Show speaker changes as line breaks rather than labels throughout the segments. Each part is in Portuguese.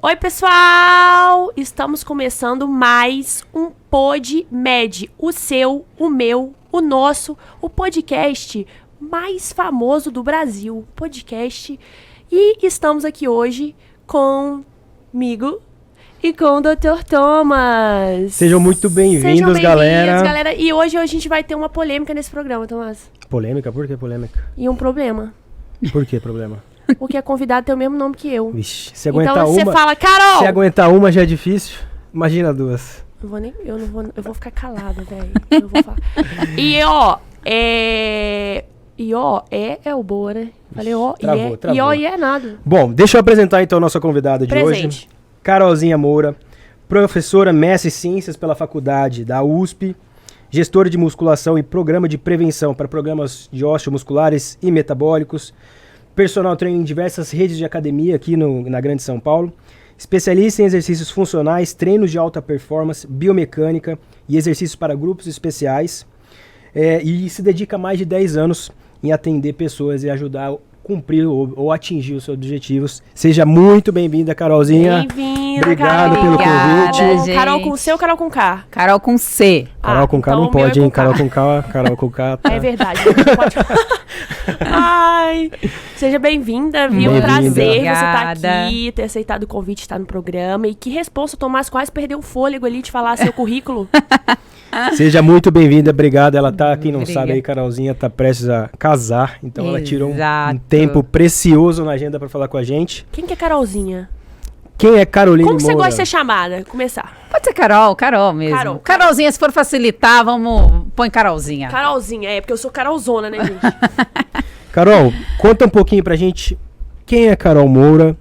Oi, pessoal! Estamos começando mais um PodMed, o seu, o meu, o nosso, o podcast mais famoso do Brasil, podcast. E estamos aqui hoje comigo e com o Dr. Thomas.
Sejam muito bem-vindos, galera.
E hoje a gente vai ter uma polêmica nesse programa, Thomas.
Polêmica? Por que polêmica?
E um problema.
Por que problema?
Porque a convidada tem o mesmo nome que eu.
Vixe, se aguentar
então você
uma...
fala, Carol!
Se aguentar uma já é difícil, imagina duas.
Eu vou ficar calada, velho. Eu vou falar. É o boa, né? Falei
Travou.
E é nada.
Bom, deixa eu apresentar então a nossa convidada de hoje. Carolzinha Moura, professora mestre em ciências pela faculdade da USP, gestora de musculação e programa de prevenção para programas de osteomusculares e metabólicos, personal trainer em diversas redes de academia aqui na Grande São Paulo, especialista em exercícios funcionais, treinos de alta performance, biomecânica e exercícios para grupos especiais, e se dedica há mais de 10 anos em atender pessoas e ajudar a cumprir ou atingir os seus objetivos. Seja muito bem-vinda, Carolzinha.
Bem-vinda,
Obrigado pelo convite.
Gente. Carol com C ou Carol com K?
Carol com C.
Carol com K
então
não pode, hein?
Carol
com K. Tá.
É verdade. Pode... Ai, seja bem-vinda, viu?
Bem-vinda.
Prazer você
Obrigada.
estar aqui, ter aceitado o convite, estar no programa. E que responsa, Tomás quase perdeu o fôlego ali de falar seu currículo.
Seja muito bem-vinda, obrigada. Ela tá, quem não
Obrigada.
sabe aí, Carolzinha tá prestes a casar, então ela tirou um
Exato.
tempo precioso na agenda para falar com a gente.
Quem que é Carolzinha?
Quem é Caroline
Como que você
Moura?
gosta de ser chamada? Começar.
Pode ser Carol mesmo.
Carol.
Carolzinha, se for facilitar, põe Carolzinha.
Carolzinha, porque eu sou Carolzona, né, gente?
Carol, conta um pouquinho pra gente quem é Carol Moura,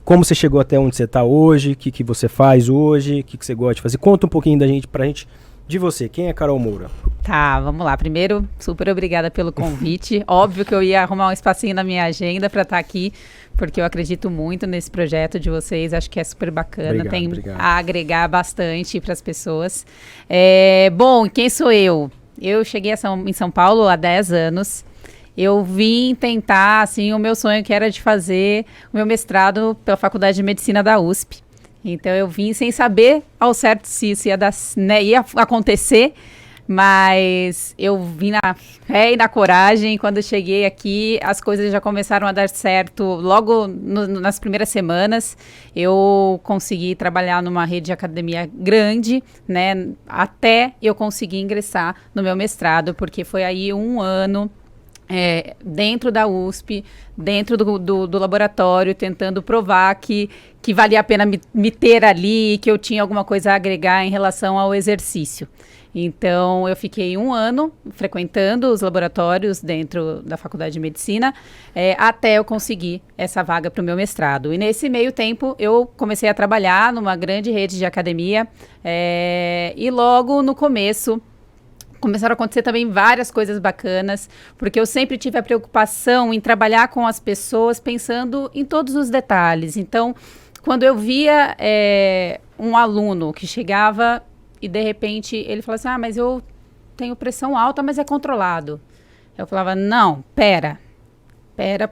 como você chegou até onde você tá hoje, o que você faz hoje, o que você gosta de fazer. Conta um pouquinho pra gente de você. Quem é Carol Moura?
Tá, vamos lá. Primeiro, super obrigada pelo convite. Óbvio que eu ia arrumar um espacinho na minha agenda para estar aqui, porque eu acredito muito nesse projeto de vocês. Acho que é super bacana.
Obrigado.
A agregar bastante para as pessoas. Bom, quem sou eu? Eu cheguei em São Paulo há 10 anos. Eu vim tentar, assim, o meu sonho que era de fazer o meu mestrado pela Faculdade de Medicina da USP. Então eu vim sem saber ao certo se isso ia acontecer, mas eu vim na fé e na coragem. Quando eu cheguei aqui, as coisas já começaram a dar certo. Logo nas primeiras semanas, eu consegui trabalhar numa rede de academia grande, né? Até eu conseguir ingressar no meu mestrado, porque foi aí um ano dentro da USP, dentro do laboratório, tentando provar que valia a pena me ter ali, que eu tinha alguma coisa a agregar em relação ao exercício. Então, eu fiquei um ano frequentando os laboratórios dentro da Faculdade de Medicina, até eu conseguir essa vaga para o meu mestrado. E nesse meio tempo, eu comecei a trabalhar numa grande rede de academia, e logo no começo, começaram a acontecer também várias coisas bacanas, porque eu sempre tive a preocupação em trabalhar com as pessoas pensando em todos os detalhes. Então, quando eu via um aluno que chegava e, de repente, ele falava assim, mas eu tenho pressão alta, mas é controlado. Eu falava, não, pera,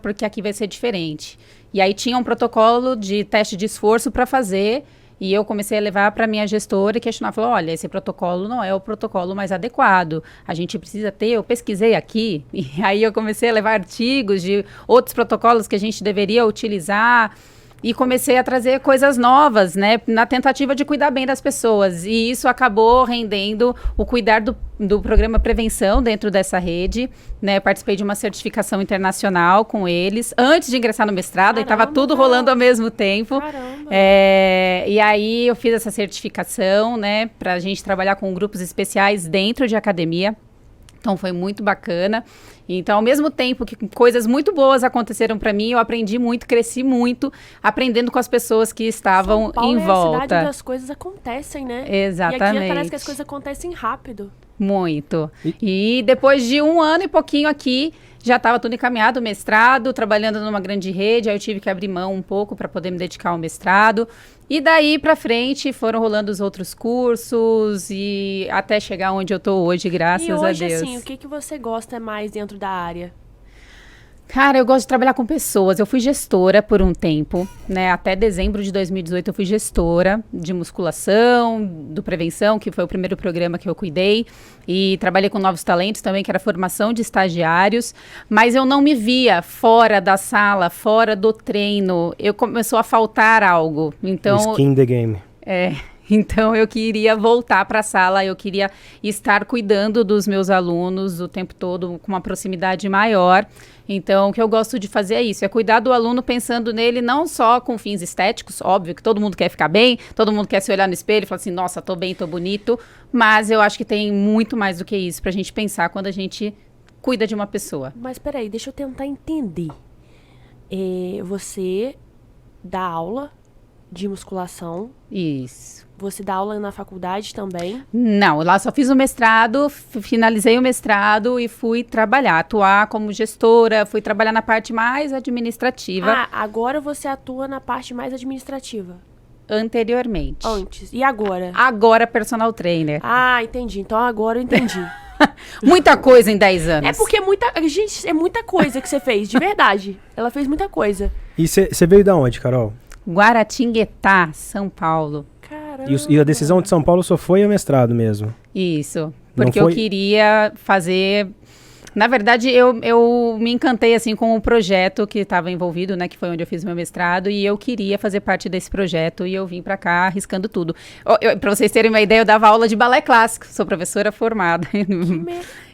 porque aqui vai ser diferente. E aí tinha um protocolo de teste de esforço para fazer. E eu comecei a levar para minha gestora e questionar, falou, olha, esse protocolo não é o protocolo mais adequado, a gente precisa ter, eu pesquisei aqui, e aí eu comecei a levar artigos de outros protocolos que a gente deveria utilizar, e comecei a trazer coisas novas, né, na tentativa de cuidar bem das pessoas, e isso acabou rendendo o cuidar do programa Prevenção dentro dessa rede, né, participei de uma certificação internacional com eles, antes de ingressar no mestrado, e estava tudo rolando ao mesmo tempo.
Caramba.
E aí eu fiz essa certificação, né, para a gente trabalhar com grupos especiais dentro de academia. Então foi muito bacana. Então, ao mesmo tempo que coisas muito boas aconteceram para mim, eu aprendi muito, cresci muito, aprendendo com as pessoas que estavam
São Paulo
em volta.
É a cidade das coisas acontecem, né?
Exatamente.
E aqui parece que as coisas acontecem rápido.
Muito. E depois de um ano e pouquinho aqui, já estava tudo encaminhado, mestrado, trabalhando numa grande rede, aí eu tive que abrir mão um pouco para poder me dedicar ao mestrado. E daí para frente foram rolando os outros cursos e até chegar onde eu estou hoje, graças a Deus.
E hoje, assim, o que você gosta mais dentro da área?
Cara, eu gosto de trabalhar com pessoas. Eu fui gestora por um tempo, né? Até dezembro de 2018 eu fui gestora de musculação, do Prevenção, que foi o primeiro programa que eu cuidei. E trabalhei com Novos Talentos também, que era formação de estagiários. Mas eu não me via fora da sala, fora do treino. Começou a faltar algo. Então,
Skin the game.
Então, eu queria voltar para a sala, eu queria estar cuidando dos meus alunos o tempo todo com uma proximidade maior. Então, o que eu gosto de fazer é isso, é cuidar do aluno pensando nele não só com fins estéticos, óbvio que todo mundo quer ficar bem, todo mundo quer se olhar no espelho e falar assim, nossa, tô bem, tô bonito, mas eu acho que tem muito mais do que isso pra gente pensar quando a gente cuida de uma pessoa.
Mas peraí, deixa eu tentar entender. Você dá aula de musculação.
Isso.
Você dá aula na faculdade também?
Não, lá só fiz o mestrado, finalizei o mestrado e fui atuar como gestora, fui trabalhar na parte mais administrativa.
Ah, agora você atua na parte mais administrativa.
Anteriormente.
Antes. E agora?
Agora personal trainer.
Ah, entendi. Então agora eu entendi.
Muita coisa em 10 anos.
É porque gente, é muita coisa que você fez, de verdade. Ela fez muita coisa.
E você veio da onde, Carol?
Guaratinguetá, São Paulo.
Caramba.
E a decisão de São Paulo só foi o mestrado mesmo?
Isso, porque eu queria fazer... Na verdade, eu me encantei assim com o projeto que estava envolvido, né, que foi onde eu fiz meu mestrado, e eu queria fazer parte desse projeto, e eu vim para cá arriscando tudo. Para vocês terem uma ideia, eu dava aula de balé clássico, sou professora formada.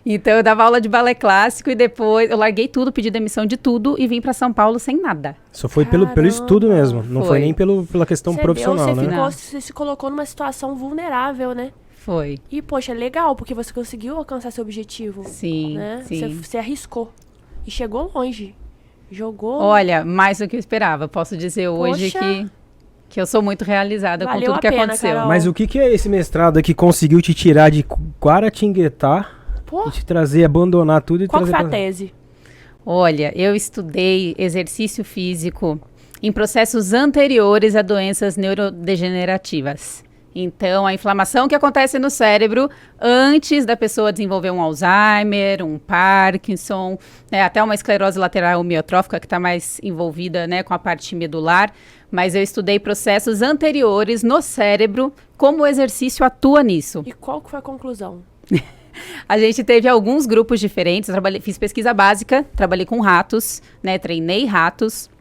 Então, eu dava aula de balé clássico e depois eu larguei tudo, pedi demissão de tudo e vim para São Paulo sem nada.
Só foi pelo estudo mesmo, não foi nem pela questão profissional, né?
Você se colocou numa situação vulnerável, né?
Foi.
E, poxa, é legal, porque você conseguiu alcançar seu objetivo.
Sim,
né?
sim.
Você arriscou. E chegou longe. Jogou.
Olha, mais do que eu esperava. Posso dizer hoje que eu sou muito realizada com tudo que aconteceu.
Carol.
Mas o que é esse mestrado que conseguiu te tirar de Guaratinguetá e te trazer, abandonar tudo e
Qual
trazer...
foi a tese?
Olha, eu estudei exercício físico em processos anteriores a doenças neurodegenerativas. Então, a inflamação que acontece no cérebro antes da pessoa desenvolver um Alzheimer, um Parkinson, né, até uma esclerose lateral amiotrófica que está mais envolvida, né, com a parte medular. Mas eu estudei processos anteriores no cérebro, como o exercício atua nisso.
E qual que foi a conclusão?
A gente teve alguns grupos diferentes, fiz pesquisa básica, trabalhei com ratos, né, treinei ratos.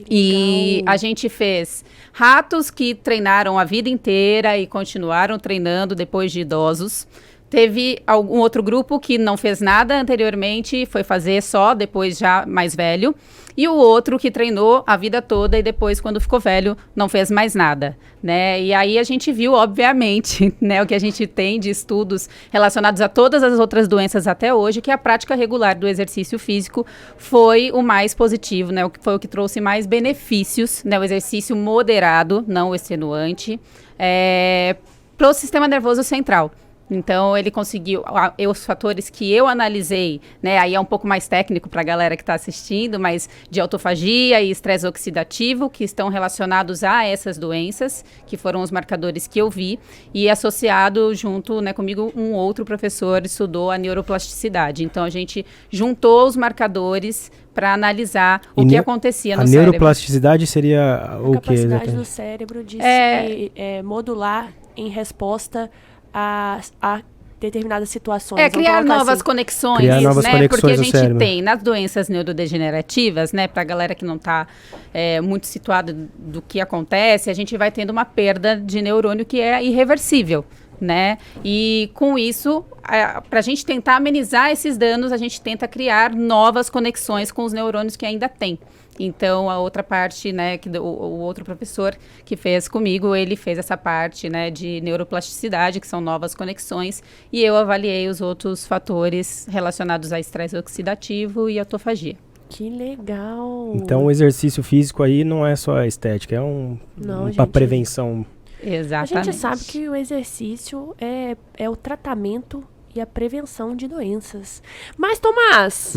E a gente fez ratos que treinaram a vida inteira e continuaram treinando depois de idosos. Teve algum outro grupo que não fez nada anteriormente, foi fazer só depois já mais velho. E o outro que treinou a vida toda e depois, quando ficou velho, não fez mais nada, né? E aí a gente viu, obviamente, né, o que a gente tem de estudos relacionados a todas as outras doenças até hoje, que a prática regular do exercício físico foi o mais positivo, né? Foi o que trouxe mais benefícios, né? O exercício moderado, não o extenuante, para o sistema nervoso central. Então, ele conseguiu, os fatores que eu analisei, né, aí é um pouco mais técnico para a galera que está assistindo, mas de autofagia e estresse oxidativo, que estão relacionados a essas doenças, que foram os marcadores que eu vi, e associado junto, né, comigo, um outro professor estudou a neuroplasticidade. Então, a gente juntou os marcadores para analisar o que acontecia no cérebro.
A neuroplasticidade seria o quê?
A capacidade do cérebro de se modular em resposta a determinadas situações.
Criar novas conexões,
criar novas conexões,
porque a gente
cérebro.
tem nas doenças neurodegenerativas, né, pra galera que não tá muito situada do que acontece, a gente vai tendo uma perda de neurônio que é irreversível, né? E com isso, para a gente tentar amenizar esses danos, a gente tenta criar novas conexões com os neurônios que ainda tem. Então, a outra parte, né, o outro professor que fez comigo, ele fez essa parte, né, de neuroplasticidade, que são novas conexões, e eu avaliei os outros fatores relacionados a estresse oxidativo e autofagia.
Que legal!
Então, o exercício físico aí não é só estética, é uma prevenção.
Exatamente.
A gente sabe que o exercício é o tratamento e a prevenção de doenças. Mas, Tomás...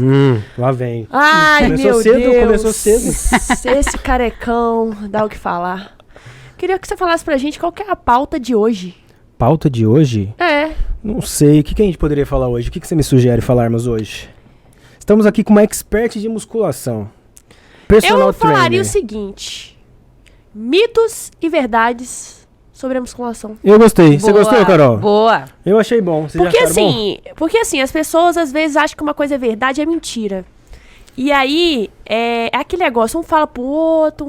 lá vem.
Ai,
começou cedo.
Esse carecão dá o que falar. Queria que você falasse pra gente qual que é a pauta de hoje.
Pauta de hoje?
É.
Não sei. O que a gente poderia falar hoje? O que você me sugere falarmos hoje? Estamos aqui com uma expert de musculação. Personal
Eu falaria
trainer.
o seguinte: mitos e verdades sobre a musculação.
Eu gostei. Você
Boa,
gostou, Carol?
Boa.
Eu achei bom. Vocês
Porque
acharam bom?
porque assim, as pessoas às vezes acham que uma coisa é verdade e é mentira. E aí, é aquele negócio, um fala pro outro,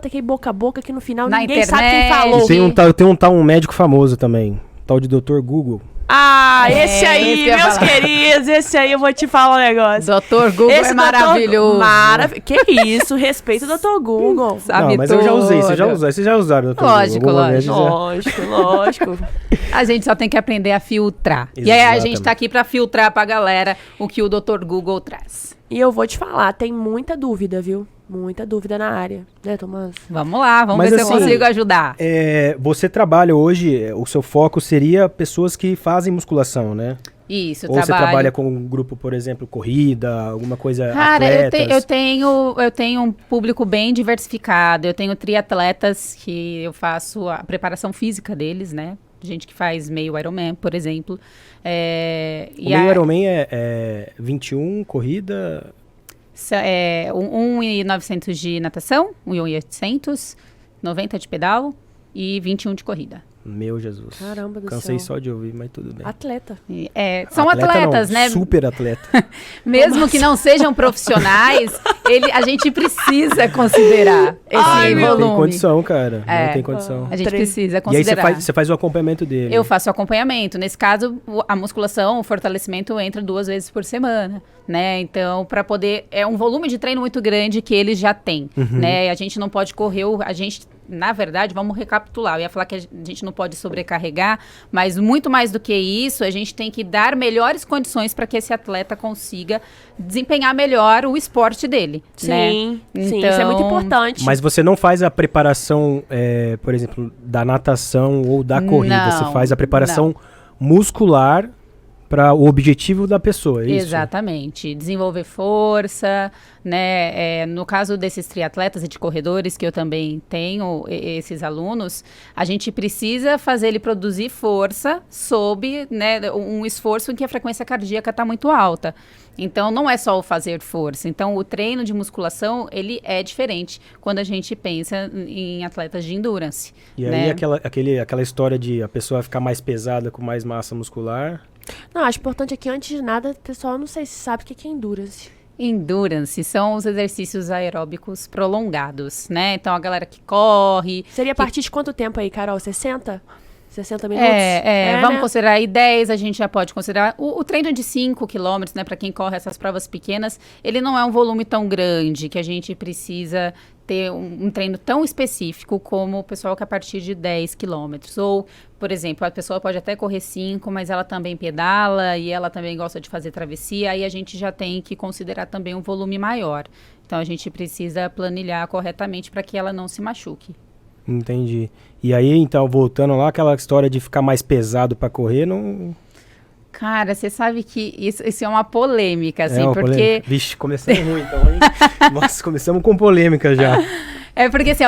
aquele boca a boca, que no final
Na
ninguém sabe quem
internet.
falou.
E tem um médico famoso também, tal de Dr. Google.
Ah,
É,
esse
isso
aí,
que eu ia
meus
falar.
queridos, esse aí eu vou te falar um negócio.
Doutor Google é maravilhoso.
Que isso, respeito ao Dr. Google.
Sabe
Não, mas eu já usei,
tudo.
vocês já usaram Dr.
Lógico,
Google. Alguma vez
lógico.
já-
Lógico.
A gente só tem que aprender a filtrar. E aí a
Exatamente.
gente tá aqui pra filtrar pra galera o que o Dr. Google traz.
E eu vou te falar, tem muita dúvida, viu? Muita dúvida na área, né, Tomás?
Vamos lá, vamos
Mas
ver se
assim,
eu consigo ajudar.
Você trabalha hoje, o seu foco seria pessoas que fazem musculação, né?
Isso,
Ou você trabalha com um grupo, por exemplo, corrida, alguma coisa,
Cara,
atletas?
eu tenho um público bem diversificado. Eu tenho triatletas que eu faço a preparação física deles, né? Gente que faz meio Ironman, por exemplo.
O meio Ironman é 21, corrida...
1.900 de natação, 1.800, 90 de pedal e 21 de corrida.
Meu Jesus.
Caramba do
Cansei
céu.
só de ouvir, mas tudo bem.
Atleta.
São
Atleta
atletas,
não,
né?
Super atleta.
Mesmo que não sejam profissionais, a gente precisa considerar esse
Ai, meu
Não tem
volume.
condição, cara.
É.
Não tem condição.
A gente precisa
E aí
considerar.
você faz o acompanhamento dele.
Eu faço acompanhamento. Nesse caso, a musculação, o fortalecimento entra 2 vezes por semana, né? Então, para poder... É um volume de treino muito grande que eles já têm, né? A gente não pode correr... Na verdade, vamos recapitular. Eu ia falar que a gente não pode sobrecarregar, mas muito mais do que isso, a gente tem que dar melhores condições para que esse atleta consiga desempenhar melhor o esporte dele, né?
Sim, sim, isso é muito importante.
Mas você não faz a preparação, por exemplo, da natação ou da corrida.
Não,
Você faz a preparação muscular para o objetivo da pessoa, é isso?
Exatamente. Desenvolver força, né? No caso desses triatletas e de corredores, que eu também tenho esses alunos, a gente precisa fazer ele produzir força sob, né, um esforço em que a frequência cardíaca está muito alta. Então, não é só o fazer força. Então, o treino de musculação, ele é diferente quando a gente pensa em atletas de endurance.
E aí
né?
aquela história de a pessoa ficar mais pesada com mais massa muscular...
Não, acho importante aqui, antes de nada, pessoal, não sei se sabe o que é endurance.
Endurance são os exercícios aeróbicos prolongados, né? Então, a galera que corre...
Seria a partir de quanto tempo aí, Carol? 60? 60 minutos?
Vamos
né?
considerar aí 10, a gente já pode considerar. O treino de 5 quilômetros, né, para quem corre essas provas pequenas, ele não é um volume tão grande que a gente precisa ter um treino tão específico como o pessoal que a partir de 10 quilômetros. Ou, por exemplo, a pessoa pode até correr 5, mas ela também pedala e ela também gosta de fazer travessia, aí a gente já tem que considerar também um volume maior. Então, a gente precisa planilhar corretamente para que ela não se machuque.
Entendi. E aí, então, voltando lá, aquela história de ficar mais pesado pra correr, não...
Cara, você sabe que isso é uma polêmica, assim,
uma
porque...
polêmica. Vixe, começamos ruim então, hein? Nossa, começamos com polêmica já.
É porque, assim,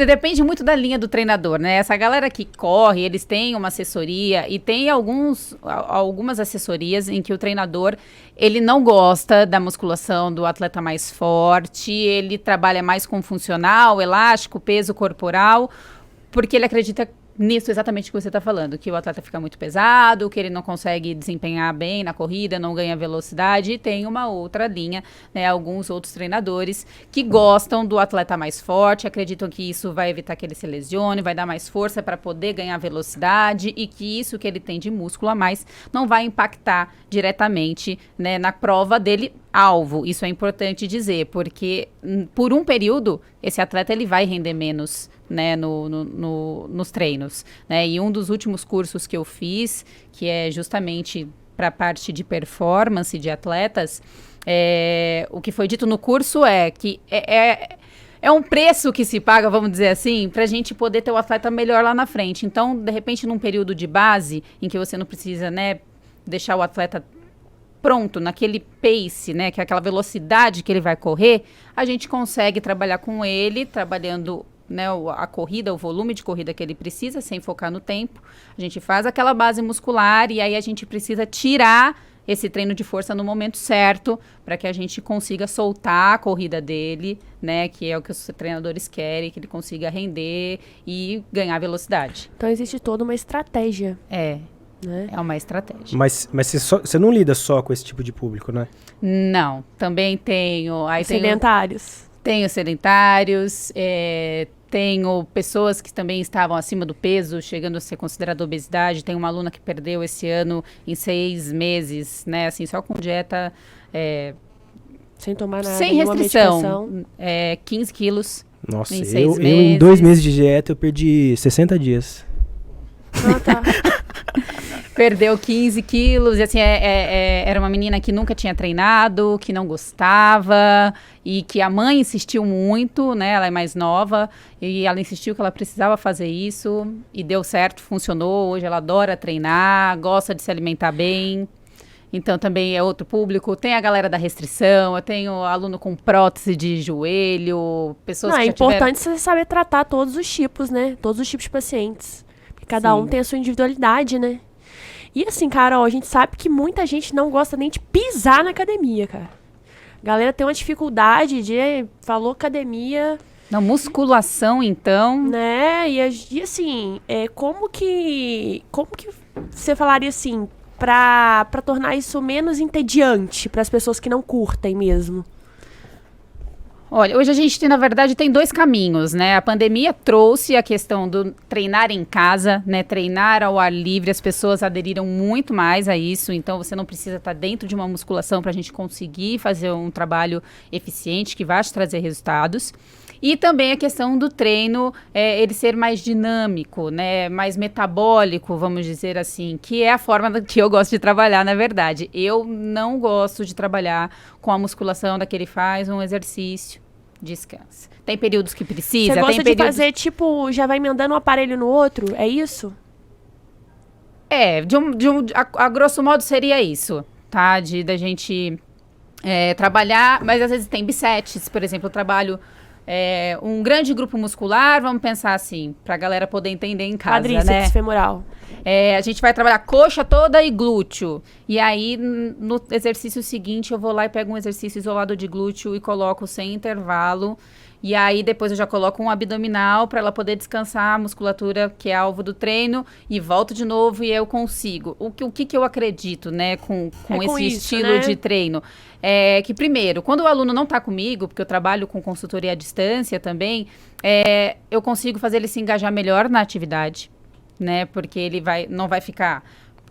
depende muito da linha do treinador, né? Essa galera que corre, eles têm uma assessoria e tem algumas assessorias em que o treinador, ele não gosta da musculação do atleta mais forte, ele trabalha mais com funcional, elástico, peso corporal, porque ele acredita nisso exatamente o que você está falando, que o atleta fica muito pesado, que ele não consegue desempenhar bem na corrida, não ganha velocidade, e tem uma outra linha, né, alguns outros treinadores que gostam do atleta mais forte, acreditam que isso vai evitar que ele se lesione, vai dar mais força para poder ganhar velocidade e que isso que ele tem de músculo a mais não vai impactar diretamente, né, na prova dele alvo. Isso é importante dizer, porque por um período esse atleta ele vai render menos, né, nos treinos, né? E um dos últimos cursos que eu fiz, que é justamente para a parte de performance de atletas, o que foi dito no curso é que é um preço que se paga, vamos dizer assim, para a gente poder ter o atleta melhor lá na frente. Então, de repente, num período de base, em que você não precisa, né, deixar o atleta pronto, naquele pace, né, que é aquela velocidade que ele vai correr, a gente consegue trabalhar com ele, trabalhando, né, a corrida, o volume de corrida que ele precisa, sem focar no tempo. A gente faz aquela base muscular e aí a gente precisa tirar esse treino de força no momento certo, para que a gente consiga soltar a corrida dele, né? Que é o que os treinadores querem, que ele consiga render e ganhar velocidade.
Então existe toda uma estratégia. Né?
É uma estratégia.
Mas você não lida só com esse tipo de público, né?
Não, também tenho...
Sedentários.
Tenho sedentários, tenho pessoas que também estavam acima do peso, chegando a ser considerada obesidade. Tem uma aluna que perdeu esse ano em 6 meses, né? Assim, só com dieta...
sem tomar nada,
sem restrição. 15 quilos.
Nossa,
em 6
eu
meses.
em 2 meses de dieta eu perdi 60 dias.
Ah, tá.
Perdeu 15 quilos, e assim, era uma menina que nunca tinha treinado, que não gostava, e que a mãe insistiu muito, né, ela é mais nova, e ela insistiu que ela precisava fazer isso, e deu certo, funcionou, hoje ela adora treinar, gosta de se alimentar bem, então também é outro público. Tem a galera da restrição, eu tenho aluno com prótese de joelho, pessoas que
É
já
importante você saber tratar todos os tipos, né, todos os tipos de pacientes, porque cada um tem a sua individualidade, né. E assim, Carol, a gente sabe que muita gente não gosta nem de pisar na academia, cara. A galera tem uma dificuldade de... Falou academia...
Na musculação, então...
Né? E assim, como que você falaria assim, pra tornar isso menos entediante para as pessoas que não curtem mesmo?
Olha, hoje a gente, na verdade, tem 2 caminhos, né? A pandemia trouxe a questão do treinar em casa, né? Treinar ao ar livre, as pessoas aderiram muito mais a isso, então você não precisa estar dentro de uma musculação para a gente conseguir fazer um trabalho eficiente que vai te trazer resultados. E também a questão do treino, ele ser mais dinâmico, né? Mais metabólico, vamos dizer assim, que é a forma que eu gosto de trabalhar, na verdade. Eu não gosto de trabalhar com a musculação daquele faz um exercício, descansa. Tem períodos que precisa,
Você gosta
tem
de
períodos...
fazer, tipo, já vai emendando um aparelho no outro? É isso?
A grosso modo seria isso, tá? Da gente trabalhar, mas às vezes tem bissetes, por exemplo, eu trabalho... um grande grupo muscular, vamos pensar assim, pra galera poder entender em casa,
Quadríceps,
né?
femoral.
A gente vai trabalhar coxa toda e glúteo. E aí, no exercício seguinte, eu vou lá e pego um exercício isolado de glúteo e coloco sem intervalo. E aí, depois eu já coloco um abdominal para ela poder descansar a musculatura que é alvo do treino. E volto de novo e eu consigo. O que eu acredito, né, com esse
isso,
estilo
né?
de treino? É que, primeiro, quando o aluno não está comigo, porque eu trabalho com consultoria à distância também, eu consigo fazer ele se engajar melhor na atividade, né? Porque ele não vai ficar...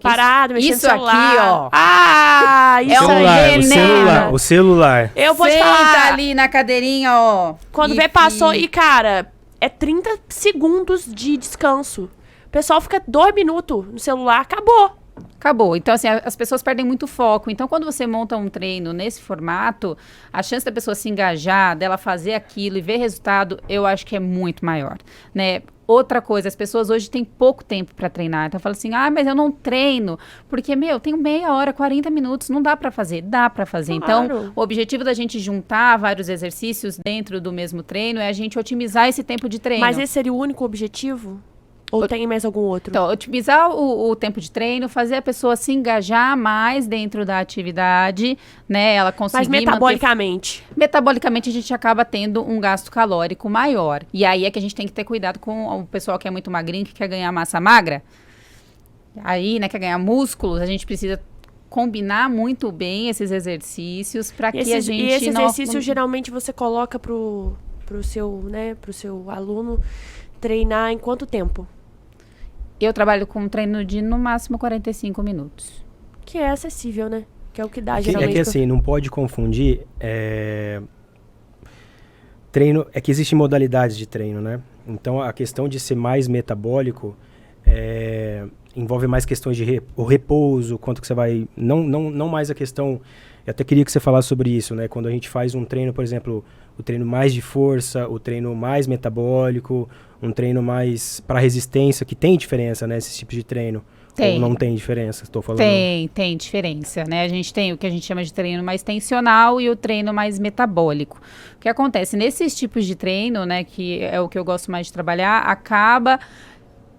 Parado, mexendo no
Isso
celular.
aqui, ó.
Ah, isso
O celular.
Eu vou te
Senta
falar.
ali na cadeirinha, ó.
Quando vê, passou. E, cara, é 30 segundos de descanso. O pessoal fica 2 minutos no celular, acabou.
Acabou. Então, assim, as pessoas perdem muito foco. Então, quando você monta um treino nesse formato, a chance da pessoa se engajar, dela fazer aquilo e ver resultado, eu acho que é muito maior, né? Outra coisa, as pessoas hoje têm pouco tempo para treinar. Então, fala assim, mas eu não treino. Porque, tenho meia hora, 40 minutos, não dá para fazer. Dá para fazer.
Claro.
Então, o objetivo da gente juntar vários exercícios dentro do mesmo treino é a gente otimizar esse tempo de treino.
Mas esse seria o único objetivo? Ou tem mais algum outro?
Então, otimizar o tempo de treino, fazer a pessoa se engajar mais dentro da atividade, né? Ela conseguir
Mas metabolicamente.
Metabolicamente, a gente acaba tendo um gasto calórico maior. E aí é que a gente tem que ter cuidado com o pessoal que é muito magrinho, que quer ganhar massa magra. Aí, né, quer ganhar músculos, a gente precisa combinar muito bem esses exercícios para que a gente
E esse exercício, geralmente, você coloca pro seu aluno treinar em quanto tempo?
Eu trabalho com um treino de, no máximo, 45 minutos.
Que é acessível, né? Que é o que dá,
É
geralmente.
que assim, não pode confundir... Treino... É que existem modalidades de treino, né? Então, a questão de ser mais metabólico envolve mais questões de o repouso, quanto que você vai... Não mais a questão... Eu até queria que você falasse sobre isso, né? Quando a gente faz um treino, por exemplo, o treino mais de força, o treino mais metabólico, um treino mais para resistência, que tem diferença, né? Esse tipo de treino.
Tem.
Ou não tem diferença? Estou falando...
Tem diferença, né? A gente tem o que a gente chama de treino mais tensional e o treino mais metabólico. O que acontece? Nesses tipos de treino, né, que é o que eu gosto mais de trabalhar, acaba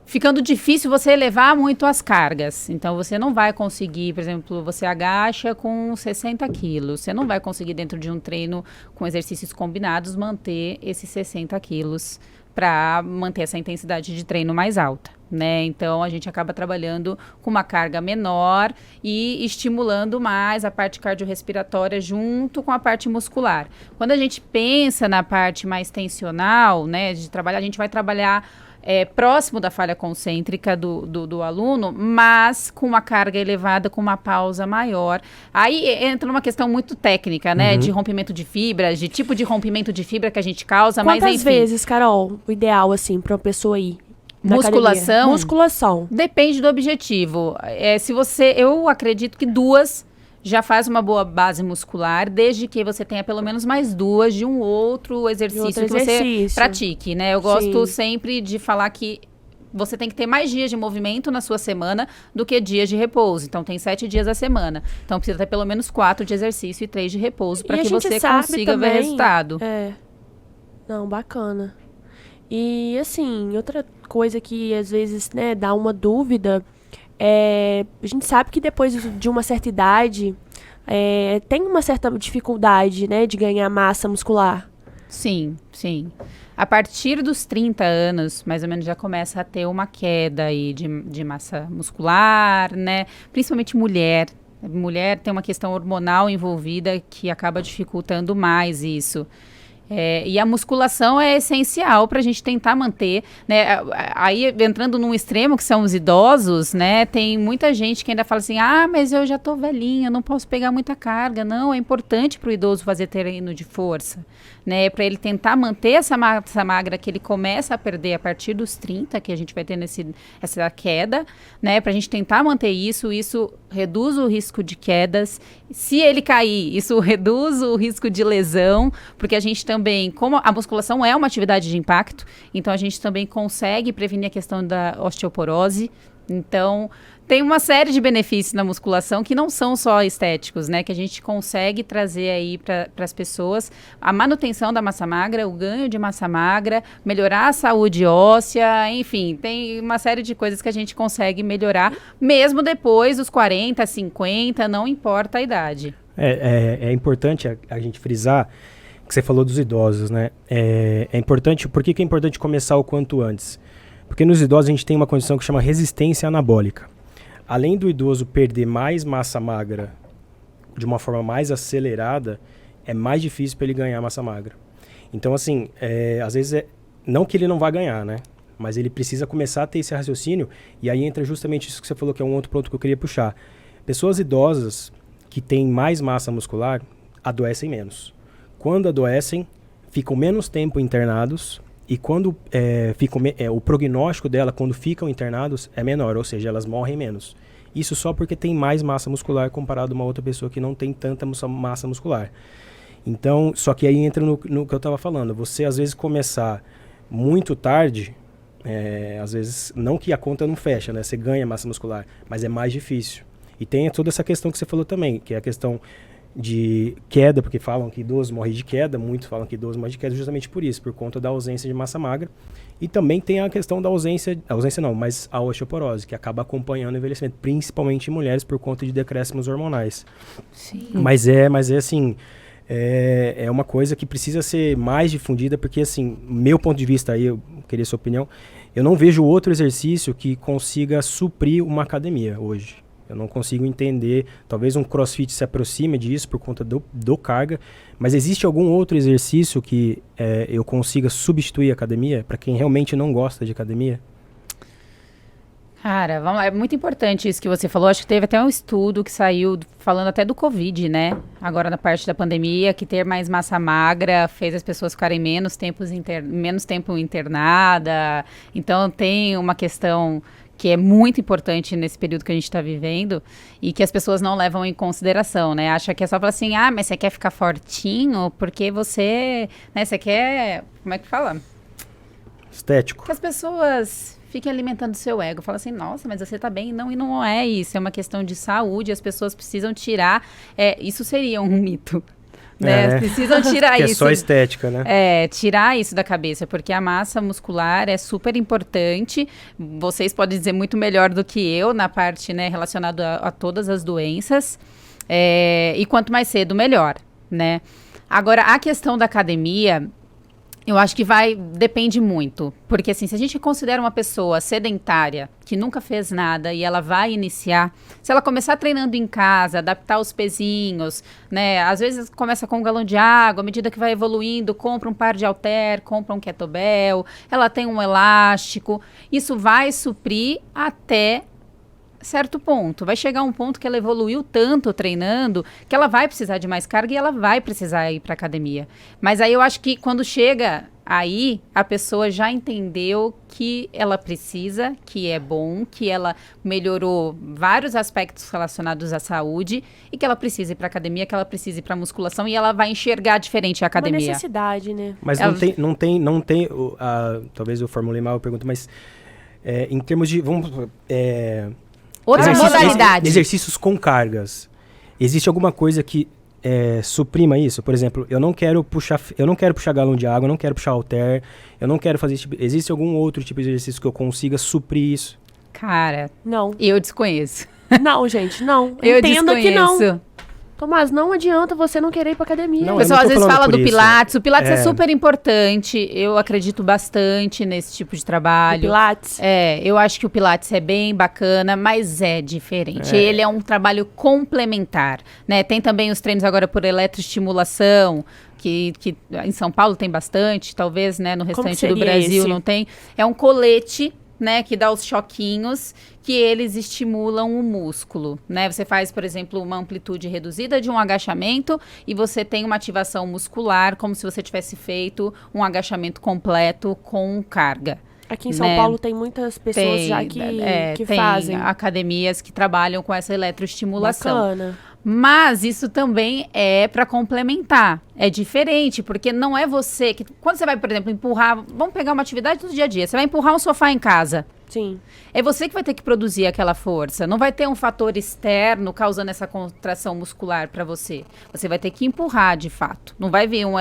ficando difícil você elevar muito as cargas. Então, você não vai conseguir, por exemplo, você agacha com 60 quilos. Você não vai conseguir, dentro de um treino com exercícios combinados, manter esses 60 quilos para manter essa intensidade de treino mais alta, né? Então, a gente acaba trabalhando com uma carga menor e estimulando mais a parte cardiorrespiratória junto com a parte muscular. Quando a gente pensa na parte mais tensional, né, de trabalhar, a gente vai trabalhar próximo da falha concêntrica do aluno, mas com uma carga elevada, com uma pausa maior. Aí entra numa questão muito técnica, né? De rompimento de fibras, de tipo de rompimento de fibra que a gente causa, mas enfim.
Quantas vezes, Carol, o ideal, assim, para uma pessoa ir?
Musculação?
Musculação.
Depende do objetivo. Eu acredito que 2 já faz uma boa base muscular, desde que você tenha pelo menos mais 2 de um outro exercício que você pratique, né? Eu gosto sempre de falar que você tem que ter mais dias de movimento na sua semana do que dias de repouso. Então, tem 7 dias a semana. Então, precisa ter pelo menos 4 de exercício e 3 de repouso para que você consiga ver resultado.
Não, bacana. E, assim, outra coisa que às vezes, né, dá uma dúvida... a gente sabe que depois de uma certa idade, tem uma certa dificuldade, né, de ganhar massa muscular.
Sim, sim. A partir dos 30 anos, mais ou menos, já começa a ter uma queda aí de massa muscular, né? Principalmente mulher. Mulher tem uma questão hormonal envolvida que acaba dificultando mais isso. E a musculação é essencial para a gente tentar manter, né? Aí, entrando num extremo, que são os idosos, né? Tem muita gente que ainda fala assim, mas eu já tô velhinha, não posso pegar muita carga. Não, é importante para o idoso fazer treino de força, né? Para ele tentar manter essa massa magra que ele começa a perder a partir dos 30, que a gente vai ter essa queda, né? Para a gente tentar manter isso reduz o risco de quedas. Se ele cair, isso reduz o risco de lesão, porque a gente também, como a musculação é uma atividade de impacto, então a gente também consegue prevenir a questão da osteoporose. Então, tem uma série de benefícios na musculação que não são só estéticos, né? Que a gente consegue trazer aí para as pessoas a manutenção da massa magra, o ganho de massa magra, melhorar a saúde óssea, enfim, tem uma série de coisas que a gente consegue melhorar, mesmo depois dos 40, 50, não importa a idade.
É importante a gente frisar que você falou dos idosos, né? É importante, por que é importante começar o quanto antes? Porque nos idosos a gente tem uma condição que chama resistência anabólica. Além do idoso perder mais massa magra de uma forma mais acelerada, é mais difícil para ele ganhar massa magra. Então, assim, às vezes não que ele não vai ganhar, né? Mas ele precisa começar a ter esse raciocínio, e aí entra justamente isso que você falou, que é um outro ponto que eu queria puxar. Pessoas idosas que têm mais massa muscular adoecem menos. Quando adoecem, ficam menos tempo internados, e quando o prognóstico dela, quando ficam internados, é menor, ou seja, elas morrem menos. Isso só porque tem mais massa muscular comparado a uma outra pessoa que não tem tanta massa muscular. Então, só que aí entra no que eu estava falando. Você, às vezes, começar muito tarde, às vezes, não que a conta não fecha, né? Você ganha massa muscular, mas é mais difícil. E tem toda essa questão que você falou também, que é a questão de queda, porque falam que idosos morrem de queda, muitos falam que idosos morrem de queda justamente por isso, por conta da ausência de massa magra. E também tem a questão da mas a osteoporose, que acaba acompanhando o envelhecimento, principalmente em mulheres, por conta de decréscimos hormonais.
Sim.
Mas assim, é uma coisa que precisa ser mais difundida, porque assim, meu ponto de vista aí, eu queria sua opinião, eu não vejo outro exercício que consiga suprir uma academia hoje. Eu não consigo entender, talvez um crossfit se aproxime disso por conta do carga, mas existe algum outro exercício que eu consiga substituir a academia para quem realmente não gosta de academia?
Cara, vamos lá, é muito importante isso que você falou. Acho que teve até um estudo que saiu falando até do Covid, né? Agora na parte da pandemia, que ter mais massa magra fez as pessoas ficarem menos tempo internada. Então tem uma questão que é muito importante nesse período que a gente está vivendo e que as pessoas não levam em consideração, né? Acha que é só falar assim, mas você quer ficar fortinho porque você quer, como é que fala?
Estético.
Que as pessoas fiquem alimentando o seu ego. Fala assim, nossa, mas você tá bem. Não, e não é isso. É uma questão de saúde. As pessoas precisam tirar. Isso seria um mito, né? Precisam tirar
que
isso.
É só estética, né?
Tirar isso da cabeça, porque a massa muscular é super importante. Vocês podem dizer muito melhor do que eu na parte, né, relacionada a todas as doenças. E quanto mais cedo, melhor, né? Agora, a questão da academia, eu acho que depende muito. Porque, assim, se a gente considera uma pessoa sedentária, que nunca fez nada e ela vai iniciar, se ela começar treinando em casa, adaptar os pezinhos, né? Às vezes começa com um galão de água, à medida que vai evoluindo, compra um par de halter, compra um kettlebell, ela tem um elástico. Isso vai suprir até certo ponto. Vai chegar um ponto que ela evoluiu tanto treinando que ela vai precisar de mais carga e ela vai precisar ir para academia. Mas aí eu acho que quando chega aí, a pessoa já entendeu que ela precisa, que é bom, que ela melhorou vários aspectos relacionados à saúde e que ela precisa ir para academia, que ela precisa ir para musculação e ela vai enxergar diferente a academia.
Uma necessidade, né?
Mas não tem talvez eu formulei mal a pergunta, mas em termos de
outra modalidade.
Exercícios com cargas. Existe alguma coisa que suprima isso? Por exemplo, eu não quero puxar galão de água, eu não quero puxar halter, eu não quero fazer esse tipo. Existe algum outro tipo de exercício que eu consiga suprir isso?
Cara,
não.
Eu desconheço.
Não, gente, não.
Eu
Entenda
desconheço.
Que não. Tomás, não adianta você não querer ir pra academia.
Não, o pessoal às vezes fala do Pilates. O Pilates é super importante. Eu acredito bastante nesse tipo de trabalho.
O Pilates?
Eu acho que o Pilates é bem bacana, mas é diferente. Ele é um trabalho complementar, né? Tem também os treinos agora por eletroestimulação, que em São Paulo tem bastante, talvez, né, no restante do Brasil não tem. É um colete, né, que dá os choquinhos, que eles estimulam o músculo, né? Você faz, por exemplo, uma amplitude reduzida de um agachamento e você tem uma ativação muscular, como se você tivesse feito um agachamento completo com carga.
Aqui em São Paulo tem muitas pessoas já que fazem.
Tem academias que trabalham com essa eletroestimulação.
Bacana.
Mas isso também é para complementar. É diferente, porque não é você que... Quando você vai, por exemplo, empurrar... Vamos pegar uma atividade do dia a dia. Você vai empurrar um sofá em casa.
Sim.
É você que vai ter que produzir aquela força. Não vai ter um fator externo causando essa contração muscular para você. Você vai ter que empurrar, de fato. Não vai vir um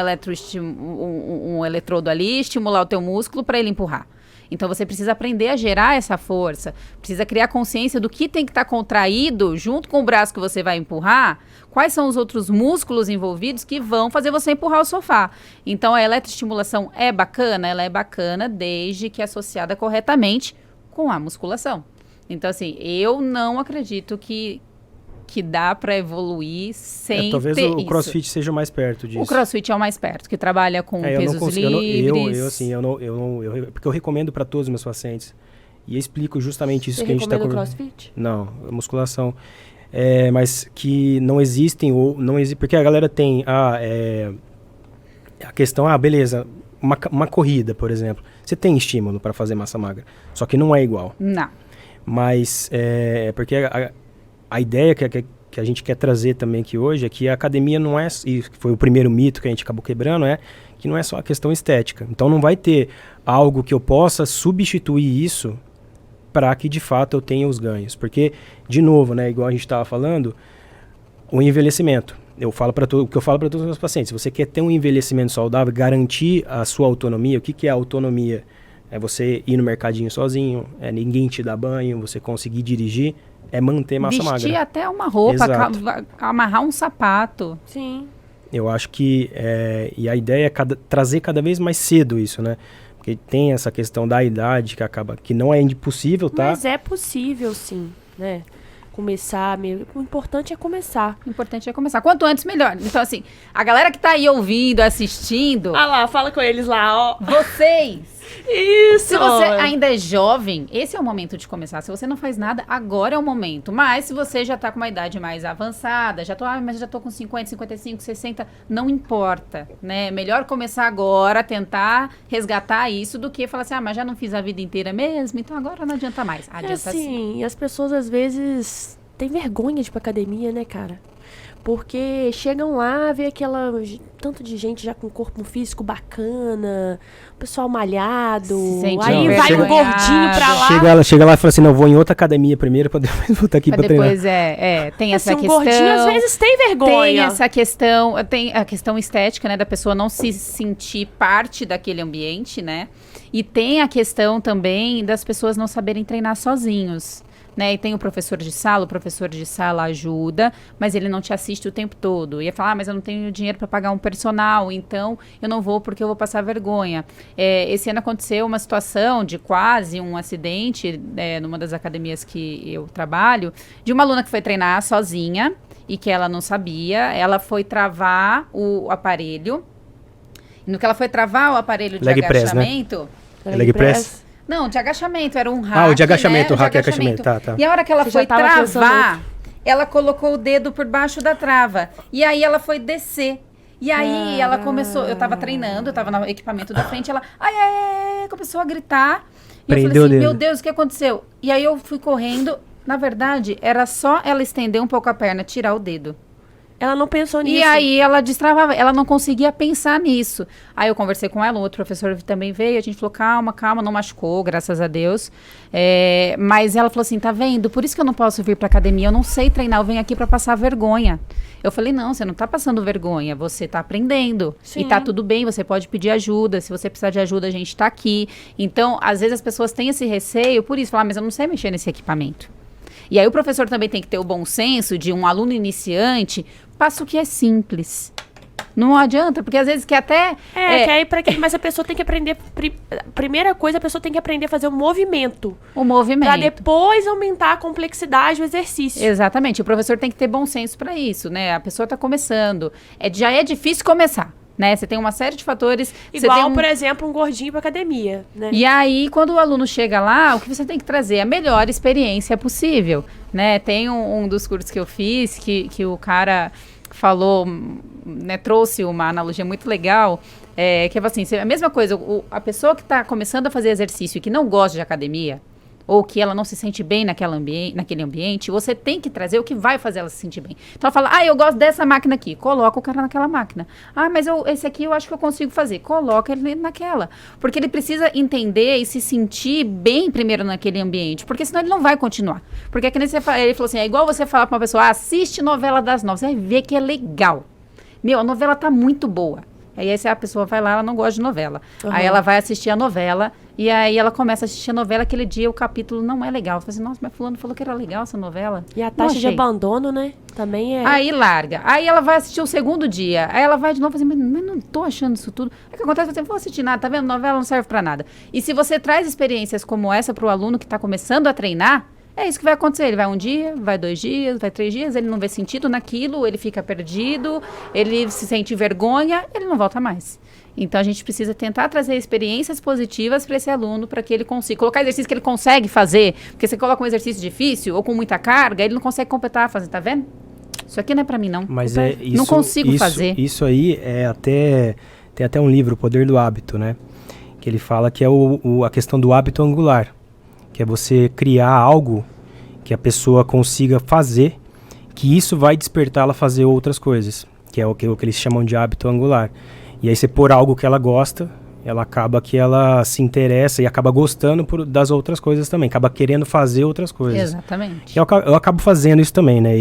eletrodo ali, estimular o teu músculo para ele empurrar. Então, você precisa aprender a gerar essa força, precisa criar consciência do que tem que estar contraído junto com o braço que você vai empurrar, quais são os outros músculos envolvidos que vão fazer você empurrar o sofá. Então, a eletroestimulação é bacana? Ela é bacana desde que associada corretamente com a musculação. Então, assim, eu não acredito que dá para evoluir sem
talvez
ter
o CrossFit seja mais perto disso.
O CrossFit é o mais perto, que trabalha com pesos livres.
Porque eu recomendo para todos os meus pacientes. E eu explico justamente isso que a gente está
conversando. Você recomenda o CrossFit?
Não, musculação. Mas que não existem, porque a galera tem a questão, beleza, uma corrida, por exemplo. Você tem estímulo para fazer massa magra, só que não é igual.
Não.
Mas porque a ideia que a gente quer trazer também aqui hoje é que a academia não é, e foi o primeiro mito que a gente acabou quebrando, que não é só a questão estética. Então não vai ter algo que eu possa substituir isso para que de fato eu tenha os ganhos. Porque, de novo, né, igual a gente estava falando, o envelhecimento. O que eu falo para todos os meus pacientes, se você quer ter um envelhecimento saudável, garantir a sua autonomia, o que é autonomia? É você ir no mercadinho sozinho, ninguém te dá banho, você conseguir dirigir, é manter massa magra.
Vestir até uma roupa, amarrar um sapato.
Sim.
Eu acho que, e a ideia é trazer cada vez mais cedo isso, né? Porque tem essa questão da idade que não é impossível, tá?
Mas é possível, sim, né? Começar, o importante é começar.
O importante é começar. Quanto antes, melhor. Então, assim, a galera que tá aí ouvindo, assistindo...
Ah lá, fala com eles lá, ó.
Vocês!
Isso!
Se você ainda é jovem, esse é o momento de começar. Se você não faz nada, agora é o momento. Mas se você já tá com uma idade mais avançada, mas já tô com 50, 55, 60, não importa, né? Melhor começar agora, tentar resgatar isso, do que falar assim, mas já não fiz a vida inteira mesmo, então agora não adianta mais. Adianta
sim. E as pessoas às vezes têm vergonha de ir pra academia, né, cara? Porque chegam lá, vê tanto de gente já com corpo físico bacana, pessoal malhado, aí vai um gordinho pra lá.
Chega lá e fala assim, não, vou em outra academia primeiro pra depois voltar aqui pra treinar.
Depois tem essa questão.
Gordinho às vezes tem vergonha.
Tem essa questão, tem a questão estética, né, da pessoa não se sentir parte daquele ambiente, né? E tem a questão também das pessoas não saberem treinar sozinhos. Né? E tem o professor de sala ajuda, mas ele não te assiste o tempo todo. Ia falar, mas eu não tenho dinheiro para pagar um personal, então eu não vou porque eu vou passar vergonha. Esse ano aconteceu uma situação de quase um acidente numa das academias que eu trabalho, de uma aluna que foi treinar sozinha e que ela não sabia, ela foi travar o aparelho. No que ela foi travar o aparelho de agachamento...
Press, né? Leg press?
Não, de agachamento, era um hack,
o de agachamento,
né?
O hack de agachamento, tá.
E a hora que ela foi travar, ela colocou o dedo por baixo da trava. E aí ela foi descer. E aí ela começou, eu tava treinando, eu tava no equipamento da frente, ela, começou a gritar. E eu falei assim, meu Deus, o que aconteceu? E aí eu fui correndo, na verdade, era só ela estender um pouco a perna, tirar o dedo.
Ela não pensou nisso.
E aí ela destravava, ela não conseguia pensar nisso. Aí eu conversei com ela, o outro professor também veio, a gente falou, calma, não machucou, graças a Deus. Mas ela falou assim, tá vendo? Por isso que eu não posso vir pra academia, eu não sei treinar, eu venho aqui pra passar vergonha. Eu falei, não, você não tá passando vergonha, você tá aprendendo. Sim. E tá tudo bem, você pode pedir ajuda, se você precisar de ajuda, a gente tá aqui. Então, às vezes as pessoas têm esse receio, por isso, falar, mas eu não sei mexer nesse equipamento. E aí o professor também tem que ter o bom senso de um aluno iniciante, passa o que é simples. Não adianta, porque às vezes que até...
Mas a pessoa tem que aprender... Primeira coisa, a pessoa tem que aprender a fazer o movimento.
O movimento.
Pra depois aumentar a complexidade do exercício.
Exatamente. O professor tem que ter bom senso para isso, né? A pessoa tá começando. Já é difícil começar. Né? Você tem uma série de fatores...
Igual, por exemplo, um gordinho pra academia, né?
E aí, quando o aluno chega lá, o que você tem que trazer é a melhor experiência possível, né? Tem um dos cursos que eu fiz, que o cara falou, né, trouxe uma analogia muito legal, que é assim, a mesma coisa, a pessoa que está começando a fazer exercício e que não gosta de academia, ou que ela não se sente bem naquele ambiente, você tem que trazer o que vai fazer ela se sentir bem. Então ela fala, eu gosto dessa máquina aqui, coloca o cara naquela máquina. Mas esse aqui eu acho que eu consigo fazer, coloca ele naquela. Porque ele precisa entender e se sentir bem primeiro naquele ambiente, porque senão ele não vai continuar. Porque é que nem ele falou assim, é igual você falar pra uma pessoa, assiste novela das 9, você vai ver que é legal. A novela tá muito boa. Aí a pessoa vai lá, ela não gosta de novela. Uhum. Aí ela vai assistir a novela, e aí ela começa a assistir a novela, aquele dia o capítulo não é legal. Eu falo assim, nossa, mas fulano falou que era legal essa novela.
E a taxa de abandono, né? Também é...
Aí larga. Aí ela vai assistir o segundo dia. Aí ela vai de novo e fala assim, mas não tô achando isso tudo. O que acontece? Você não vou assistir nada, tá vendo? Novela não serve pra nada. E se você traz experiências como essa pro aluno que tá começando a treinar, é isso que vai acontecer. Ele vai um dia, vai 2 dias, vai 3 dias, ele não vê sentido naquilo, ele fica perdido, ele se sente vergonha, ele não volta mais. Então, a gente precisa tentar trazer experiências positivas para esse aluno, para que ele consiga colocar exercício que ele consegue fazer, porque você coloca um exercício difícil ou com muita carga, ele não consegue completar, fazer, tá vendo? Isso aqui não é para mim, não.
Mas
não consigo fazer.
Isso aí tem até um livro, O Poder do Hábito, né? Que ele fala que é a questão do hábito angular, que é você criar algo que a pessoa consiga fazer, que isso vai despertar ela a fazer outras coisas, que é o que eles chamam de hábito angular. E aí você pôr algo que ela gosta, ela acaba que ela se interessa e acaba gostando das outras coisas também, acaba querendo fazer outras coisas.
Exatamente.
E eu acabo fazendo isso também, né?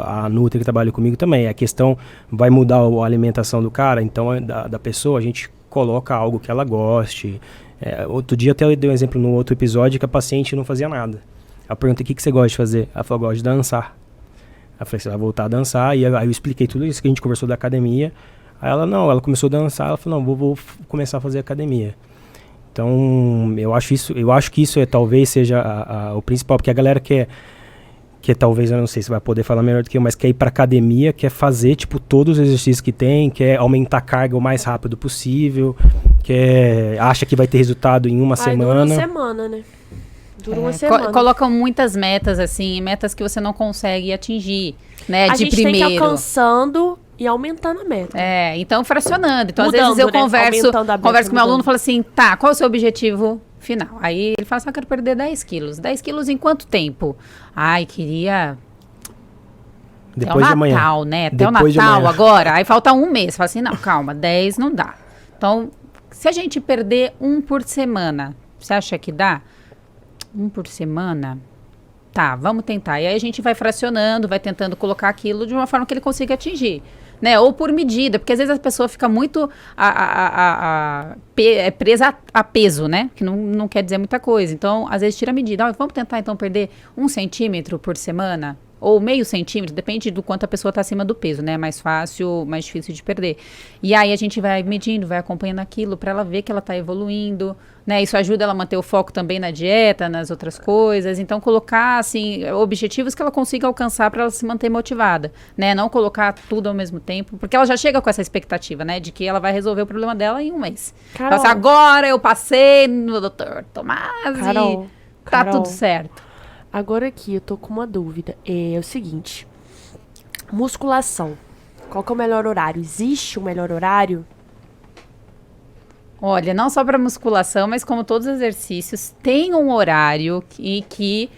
A Nutri que trabalha comigo também, a questão vai mudar a alimentação do cara, então da pessoa a gente coloca algo que ela goste. Outro dia até eu dei um exemplo no outro episódio que a paciente não fazia nada. Eu perguntei, o que você gosta de fazer? Ela falou, eu gosto de dançar. Eu falei, você vai voltar a dançar? E aí eu expliquei tudo isso que a gente conversou da academia. Aí ela começou a dançar, ela falou, não, vou começar a fazer academia. Então, eu acho que isso talvez seja o principal, porque a galera quer talvez, eu não sei se vai poder falar melhor do que eu, mas quer ir pra academia, quer fazer, todos os exercícios que tem, quer aumentar a carga o mais rápido possível, acha que vai ter resultado em uma semana.
Dura uma semana, né? Dura uma semana.
Colocam muitas metas, assim, metas que você não consegue atingir, né, de primeiro. A gente tem que ir
alcançando e aumentando a meta.
Então fracionando. Então, às vezes eu converso com meu aluno e falo assim, tá, qual é o seu objetivo final? Aí ele fala assim, eu quero perder 10 quilos. 10 quilos em quanto tempo? Queria
Depois de amanhã.
Natal, né? Até
Depois
o Natal agora. Aí falta um mês. Fala assim, não, calma, 10 não dá. Então, se a gente perder 1 por semana, você acha que dá? 1 por semana? Tá, vamos tentar. E aí a gente vai fracionando, vai tentando colocar aquilo de uma forma que ele consiga atingir. Né? Ou por medida, porque às vezes a pessoa fica muito presa a peso, né? Que não quer dizer muita coisa. Então, às vezes tira a medida. Vamos tentar então perder 1 centímetro por semana? Ou meio centímetro, depende do quanto a pessoa está acima do peso, né? Mais fácil, mais difícil de perder. E aí a gente vai medindo, vai acompanhando aquilo para ela ver que ela está evoluindo, né? Isso ajuda ela a manter o foco também na dieta, nas outras coisas. Então, colocar, assim, objetivos que ela consiga alcançar para ela se manter motivada, né? Não colocar tudo ao mesmo tempo, porque ela já chega com essa expectativa, né? De que ela vai resolver o problema dela em 1 mês.
Carol.
Fala assim, agora eu passei no Dr. Tomás
Carol,
e tá
Carol.
tudo certo.
Agora aqui, eu tô com uma dúvida. É o seguinte. Musculação. Qual que é o melhor horário? Existe um melhor horário?
Olha, não só para musculação, mas como todos os exercícios, tem um horário que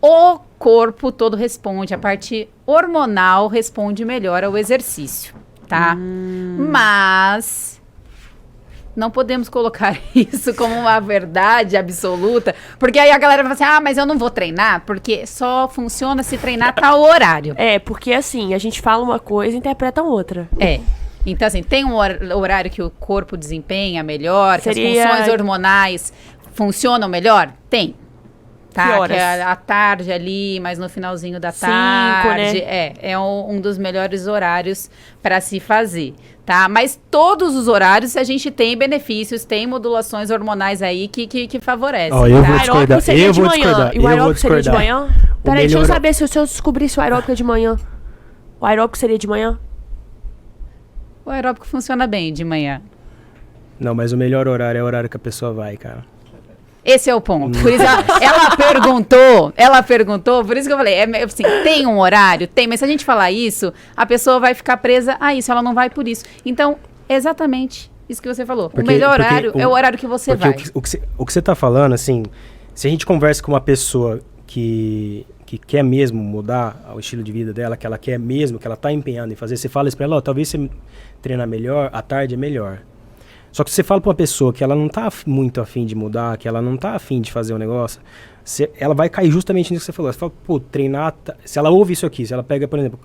o corpo todo responde, a parte hormonal responde melhor ao exercício, tá? Mas não podemos colocar isso como uma verdade absoluta, porque aí a galera vai falar assim, mas eu não vou treinar, porque só funciona se treinar tal horário.
É, porque assim, a gente fala uma coisa e interpreta outra.
É. Então, assim, tem um horário que o corpo desempenha melhor, que as funções hormonais funcionam melhor? Tem. Tá?
Que horas?
Que é à tarde ali, mas no finalzinho da
5,
tarde.
né?
É um dos melhores horários para se fazer, tá? Mas todos os horários a gente tem benefícios, tem modulações hormonais aí que favorecem.
Ó, eu
tá?
vou discordar.
Aeróbico seria
Eu
de
vou
manhã.
discordar.
E o
Eu
aeróbico
vou
seria de
discordar.
manhã?
O
Peraí, deixa eu
melhor-
saber se eu descobrir se o aeróbico é de manhã. O aeróbico seria de manhã?
O aeróbico funciona bem de manhã.
Não, mas o melhor horário é o horário que a pessoa vai, cara.
Esse é o ponto. Por isso ela perguntou, por isso que eu falei, assim, tem um horário? Tem, mas se a gente falar isso, a pessoa vai ficar presa a isso, ela não vai por isso. Então, exatamente isso que você falou. O melhor horário é o horário que você vai.
O que você tá falando, assim, se a gente conversa com uma pessoa que quer mesmo mudar o estilo de vida dela, que ela quer mesmo, que ela tá empenhando em fazer, você fala isso pra ela, talvez você treinar melhor, à tarde é melhor. Só que você fala pra uma pessoa que ela não tá muito afim de mudar, que ela não tá afim de fazer um negócio, ela vai cair justamente nisso que você falou. Você fala, pô, treinar... Se ela ouve isso aqui, se ela pega, por exemplo...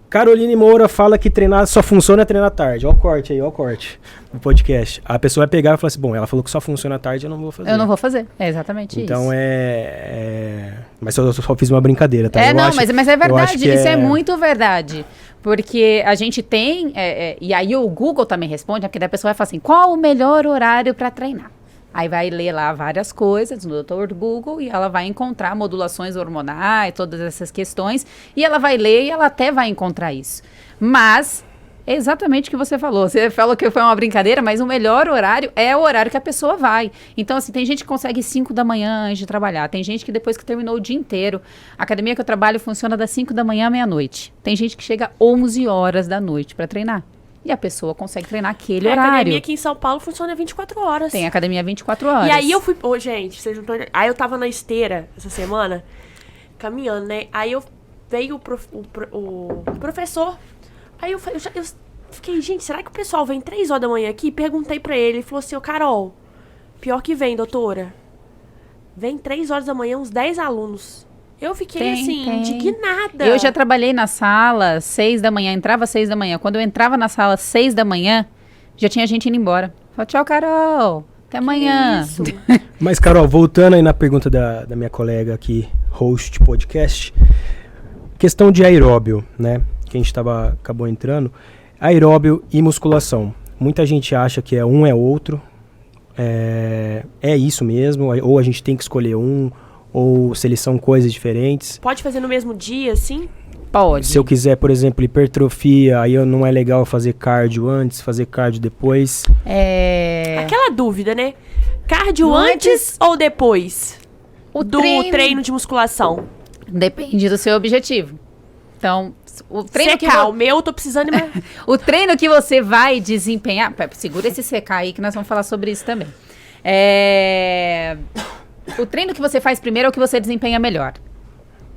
Caroline Moura fala que treinar só funciona treinar à tarde. Ó o corte aí, ó o corte no podcast. A pessoa vai pegar e falar assim, bom, ela falou que só funciona à tarde, eu não vou fazer.
Eu não vou fazer, é exatamente
então
isso.
Mas eu só fiz uma brincadeira, tá?
Mas é verdade, isso é muito verdade. Porque a gente tem, e aí o Google também responde, porque daí a pessoa vai falar assim, qual o melhor horário para treinar? Aí vai ler lá várias coisas no Dr. Google e ela vai encontrar modulações hormonais, todas essas questões, e ela vai ler e ela até vai encontrar isso. Mas é exatamente o que você falou. Você falou que foi uma brincadeira, mas o melhor horário é o horário que a pessoa vai. Então, assim, tem gente que consegue 5 da manhã antes de trabalhar. Tem gente que depois que terminou o dia inteiro, a academia que eu trabalho funciona das 5 da manhã à meia-noite. Tem gente que chega 11 horas da noite para treinar. E a pessoa consegue treinar aquele horário.
A academia aqui em São Paulo funciona 24 horas.
Tem academia 24 horas.
E aí eu fui... gente, vocês não estão... Aí eu tava na esteira essa semana, caminhando, né? Aí veio o professor. Aí eu fiquei, gente, será que o pessoal vem 3 horas da manhã aqui? Perguntei pra ele. Ele falou assim, ô Carol, pior que vem, doutora. Vem 3 horas da manhã uns 10 alunos. Eu fiquei, indignada.
Eu já trabalhei na sala 6 da manhã, entrava 6 da manhã. Quando eu entrava na sala 6 da manhã, já tinha gente indo embora. Falei, tchau, Carol, até amanhã.
Isso.
Mas, Carol, voltando aí na pergunta da minha colega aqui, host podcast, questão de aeróbio, né? Que a gente acabou entrando. Aeróbio e musculação. Muita gente acha que um é outro. É isso mesmo, ou a gente tem que escolher um, ou se eles são coisas diferentes.
Pode fazer no mesmo dia, sim?
Pode.
Se eu quiser, por exemplo, hipertrofia, aí não é legal fazer cardio antes, fazer cardio depois.
Aquela dúvida, né? Cardio antes ou depois do treino de musculação?
Depende do seu objetivo. Então, o treino
o meu eu tô precisando...
o treino que você vai desempenhar... Segura esse secar aí que nós vamos falar sobre isso também. O treino que você faz primeiro é o que você desempenha melhor.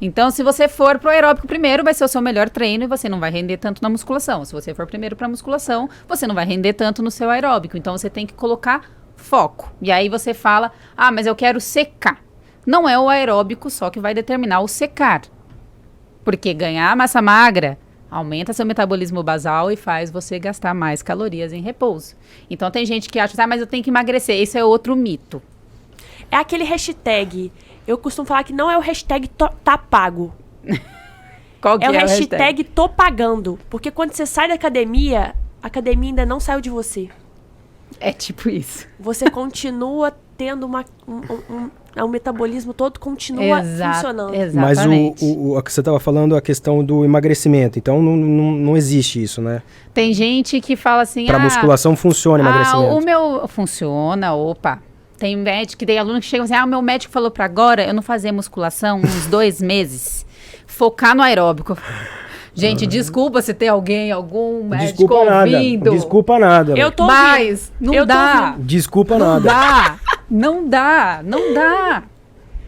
Então, se você for pro aeróbico primeiro, vai ser o seu melhor treino e você não vai render tanto na musculação. Se você for primeiro pra musculação, você não vai render tanto no seu aeróbico. Então, você tem que colocar foco. E aí você fala, mas eu quero secar. Não é o aeróbico só que vai determinar o secar. Porque ganhar massa magra aumenta seu metabolismo basal e faz você gastar mais calorias em repouso. Então, tem gente que acha, mas eu tenho que emagrecer. Esse é outro mito.
É aquele hashtag. Eu costumo falar que não é o hashtag tá pago.
Qual que
é o hashtag tô pagando. Porque quando você sai da academia, a academia ainda não saiu de você.
É tipo isso.
Você continua tendo o metabolismo todo continua funcionando.
Exatamente. Mas o que você estava falando, a questão do emagrecimento. Então, não existe isso, né?
Tem gente que fala assim...
Para musculação funciona o emagrecimento.
O meu... Funciona, opa... Tem médico, tem aluno que chega assim, o meu médico falou pra agora eu não fazer musculação uns 2 meses, focar no aeróbico. Gente, desculpa se tem algum médico ouvindo.
Desculpa nada.
Eu tô
Mas não dá.
Desculpa nada.
Não dá.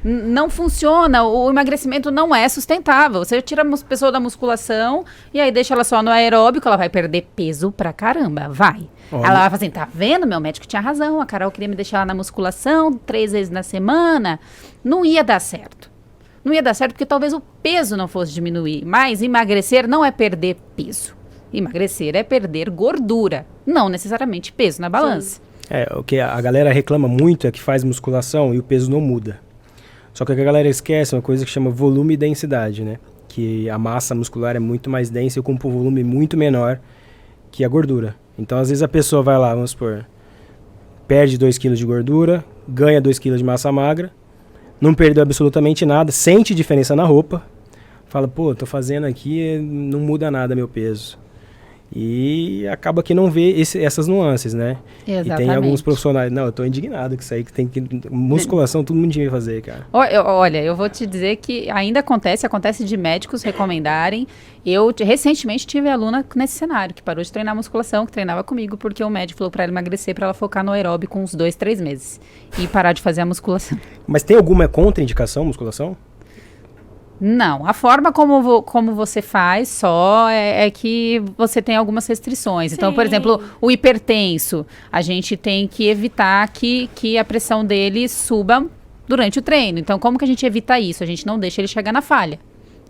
Não funciona, o emagrecimento não é sustentável. Você tira a pessoa da musculação e aí deixa ela só no aeróbico, ela vai perder peso pra caramba, vai. Olha. Ela vai falar assim, tá vendo? Meu médico tinha razão, a Carol queria me deixar lá na musculação 3 vezes na semana. Não ia dar certo. Não ia dar certo porque talvez o peso não fosse diminuir, mas emagrecer não é perder peso. Emagrecer é perder gordura, não necessariamente peso na balança.
Sim. O que a galera reclama muito é que faz musculação e o peso não muda. Só que a galera esquece uma coisa que chama volume e densidade, né? Que a massa muscular é muito mais densa e ocupa um volume muito menor que a gordura. Então, às vezes a pessoa vai lá, vamos supor, perde 2 kg de gordura, ganha 2 kg de massa magra, não perdeu absolutamente nada, sente diferença na roupa, fala, pô, tô fazendo aqui, não muda nada meu peso. E acaba que não vê essas nuances, né?
Exatamente.
E tem alguns profissionais... Não, eu tô indignado com isso aí, que tem que... Musculação, todo mundo devia fazer, cara.
Olha, eu vou te dizer que ainda acontece de médicos recomendarem. Eu, recentemente, tive aluna nesse cenário, que parou de treinar musculação, que treinava comigo, porque o médico falou pra ela emagrecer, pra ela focar no aeróbico uns 2, 3 meses. E parar de fazer a musculação.
Mas tem alguma contraindicação musculação?
Não, a forma como você faz só é que você tem algumas restrições. Sim. Então, por exemplo, o hipertenso, a gente tem que evitar que a pressão dele suba durante o treino. Então, como que a gente evita isso? A gente não deixa ele chegar na falha.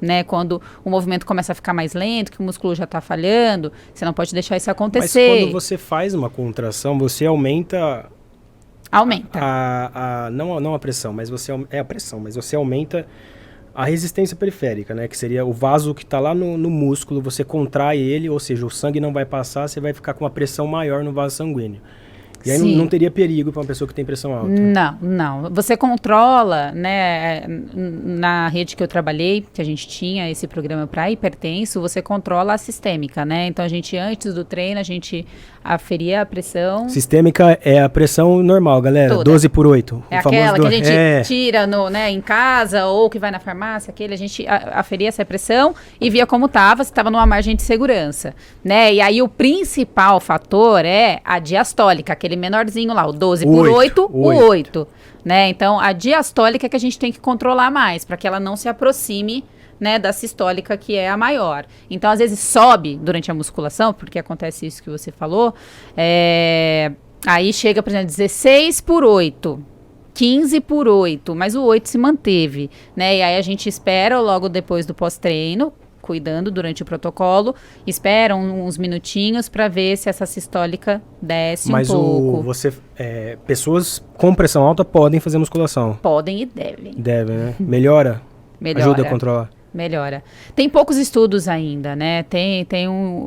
Né? Quando o movimento começa a ficar mais lento, que o músculo já está falhando, você não pode deixar isso acontecer.
Mas quando você faz uma contração, você aumenta... Não a pressão, mas a pressão, mas você aumenta... A resistência periférica, né, que seria o vaso que está lá no músculo, você contrai ele, ou seja, o sangue não vai passar, você vai ficar com uma pressão maior no vaso sanguíneo. E aí não teria perigo para uma pessoa que tem pressão alta.
Não. Você controla, né, na rede que eu trabalhei, que a gente tinha esse programa para hipertenso, você controla a sistêmica, né? Então, a gente, antes do treino, a gente aferia a pressão. Sistêmica
é a pressão normal, galera,
toda.
12/8.
É aquela que a gente tira em casa ou que vai na farmácia, a gente aferia essa pressão e via como estava, se estava numa margem de segurança, né? E aí, o principal fator é a diastólica, aquele menorzinho lá, o 12/8, o 8, né? Então, a diastólica é que a gente tem que controlar mais, para que ela não se aproxime, né, da sistólica, que é a maior. Então, às vezes, sobe durante a musculação, porque acontece isso que você falou, aí chega, por exemplo, 16/8, 15/8, mas o 8 se manteve, né? E aí a gente espera logo depois do pós-treino, cuidando durante o protocolo, espera uns minutinhos para ver se essa sistólica desce um pouco.
Mas pessoas com pressão alta podem fazer musculação?
Podem e devem.
Devem, né? Melhora? Ajuda a controlar?
Melhora. Tem poucos estudos ainda, né? Tem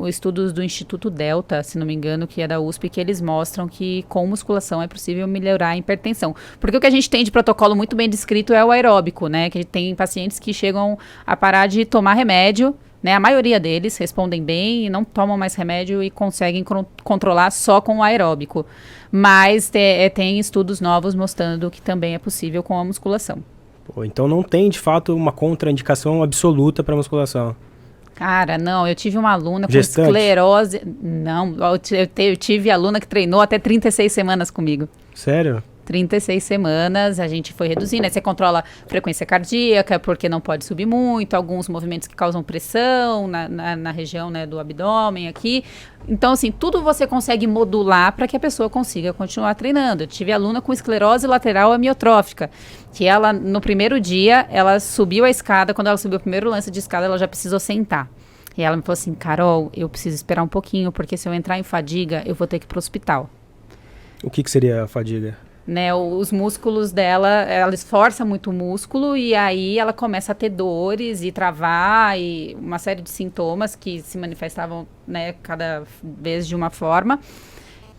estudos do Instituto Delta, se não me engano, que é da USP, que eles mostram que com musculação é possível melhorar a hipertensão. Porque o que a gente tem de protocolo muito bem descrito é o aeróbico, né? Que tem pacientes que chegam a parar de tomar remédio, né? A maioria deles respondem bem e não tomam mais remédio e conseguem controlar só com o aeróbico. Mas tem estudos novos mostrando que também é possível com a musculação.
Então não tem, de fato, uma contraindicação absoluta para musculação.
Cara, não. Eu tive uma aluna com esclerose... Não, eu tive aluna que treinou até 36 semanas comigo.
Sério?
36 semanas, a gente foi reduzindo. Aí você controla frequência cardíaca, porque não pode subir muito, alguns movimentos que causam pressão na região, né, do abdômen aqui. Então, assim, tudo você consegue modular para que a pessoa consiga continuar treinando. Eu tive aluna com esclerose lateral amiotrófica, que ela, no primeiro dia, ela subiu a escada, quando ela subiu o primeiro lance de escada, ela já precisou sentar. E ela me falou assim, Carol, eu preciso esperar um pouquinho, porque se eu entrar em fadiga, eu vou ter que ir pro hospital.
O que seria a fadiga?
Né, os músculos dela, ela esforça muito o músculo e aí ela começa a ter dores e travar e uma série de sintomas que se manifestavam, né, cada vez de uma forma.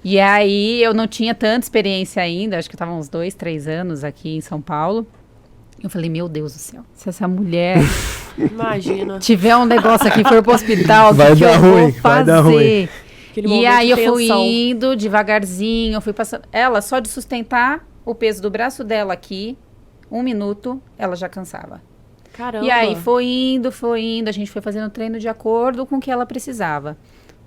E aí eu não tinha tanta experiência ainda, acho que eu estava uns 2, 3 anos aqui em São Paulo. Eu falei, meu Deus do céu, se essa mulher
Imagina.
tiver um negócio aqui e for pro hospital, o que eu vou fazer?
Vai dar ruim.
E aí eu fui indo devagarzinho, fui passando. Ela, só de sustentar o peso do braço dela aqui, 1 minuto, ela já cansava.
Caramba.
E aí foi indo, a gente foi fazendo treino de acordo com o que ela precisava.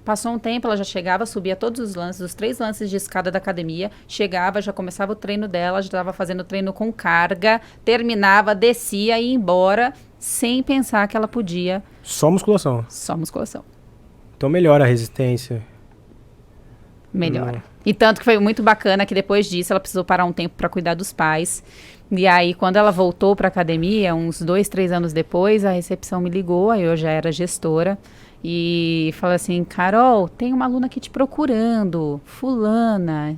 Passou um tempo, ela já chegava, subia todos os lances, os 3 lances de escada da academia, chegava, já começava o treino dela, já estava fazendo treino com carga, terminava, descia e ia embora, sem pensar que ela podia.
Só musculação?
Só musculação.
Então melhora a resistência.
Melhora. E tanto que foi muito bacana que depois disso ela precisou parar um tempo para cuidar dos pais. E aí, quando ela voltou para a academia, uns 2, 3 anos depois, a recepção me ligou, aí eu já era gestora, e falou assim, Carol, tem uma aluna aqui te procurando, fulana.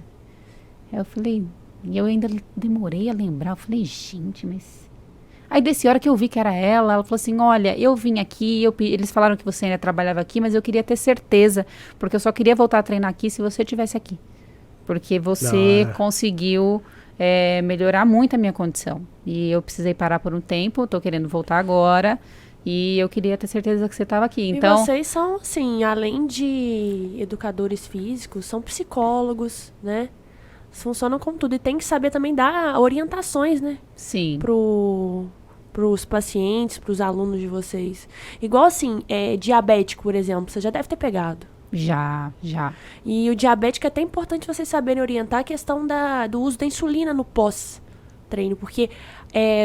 Aí eu falei, e eu ainda demorei a lembrar, eu falei, gente, mas... Aí, desse hora que eu vi que era ela falou assim, olha, eu vim aqui, eles falaram que você ainda trabalhava aqui, mas eu queria ter certeza, porque eu só queria voltar a treinar aqui se você estivesse aqui. Porque você conseguiu melhorar muito a minha condição. E eu precisei parar por um tempo, tô querendo voltar agora, e eu queria ter certeza que você estava aqui. Então,
e vocês são, assim, além de educadores físicos, são psicólogos, né? Funcionam como tudo. E tem que saber também dar orientações, né?
Sim.
Pros pacientes, pros alunos de vocês. Igual assim, diabético, por exemplo, você já deve ter pegado.
Já.
E o diabético é até importante vocês saberem orientar a questão do uso da insulina no pós-treino. Porque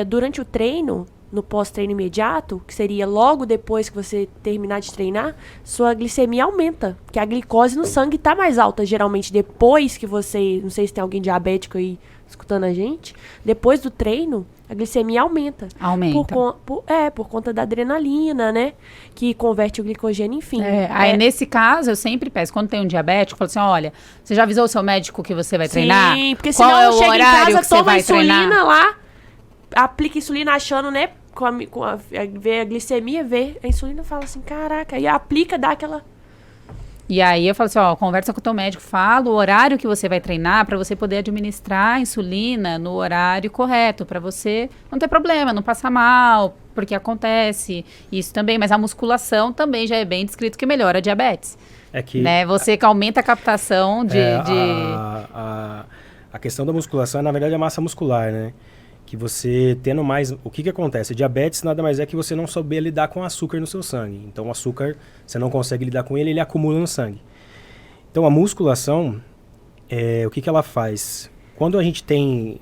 durante o treino, no pós-treino imediato, que seria logo depois que você terminar de treinar, sua glicemia aumenta, porque a glicose no sangue está mais alta, geralmente depois que você, não sei se tem alguém diabético aí escutando a gente, depois do treino, a glicemia aumenta. Por conta da adrenalina, né, que converte o glicogênio, enfim.
Aí nesse caso, eu sempre peço, quando tem um diabético, eu falo assim, olha, você já avisou o seu médico que você vai treinar?
Sim, porque
qual
senão
é o
chega em
horário
casa,
que você
toma
vai
insulina
treinar?
lá, aplica insulina achando, né, vê a glicemia, vê a insulina, fala assim, caraca, e aplica, dá aquela...
E aí eu falo assim, conversa com o teu médico, fala o horário que você vai treinar para você poder administrar a insulina no horário correto, para você não ter problema, não passar mal, porque acontece isso também, mas a musculação também já é bem descrito que melhora a diabetes. Né? Você que aumenta a captação
A questão da musculação é, na verdade, a massa muscular, né? Que você tendo mais... O que acontece? Diabetes nada mais é que você não souber lidar com açúcar no seu sangue. Então, o açúcar, você não consegue lidar com ele acumula no sangue. Então, a musculação, o que ela faz? Quando a gente tem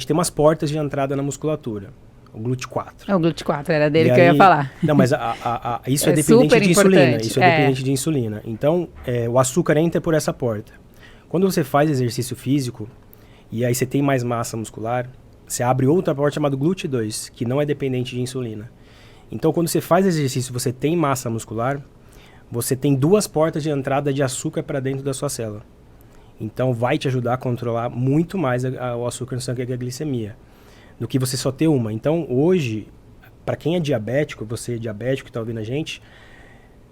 umas portas de entrada na musculatura. O GLUT 4.
O GLUT 4, era dele que eu ia falar.
Não, mas isso é dependente de insulina. Isso é dependente de insulina. Então, o açúcar entra por essa porta. Quando você faz exercício físico, e aí você tem mais massa muscular... Você abre outra porta chamada GLUT2, que não é dependente de insulina. Então, quando você faz exercício, você tem massa muscular, você tem 2 portas de entrada de açúcar para dentro da sua célula. Então, vai te ajudar a controlar muito mais o açúcar no sangue e a glicemia, do que você só ter uma. Então, hoje, para quem é diabético, você é diabético que está ouvindo a gente,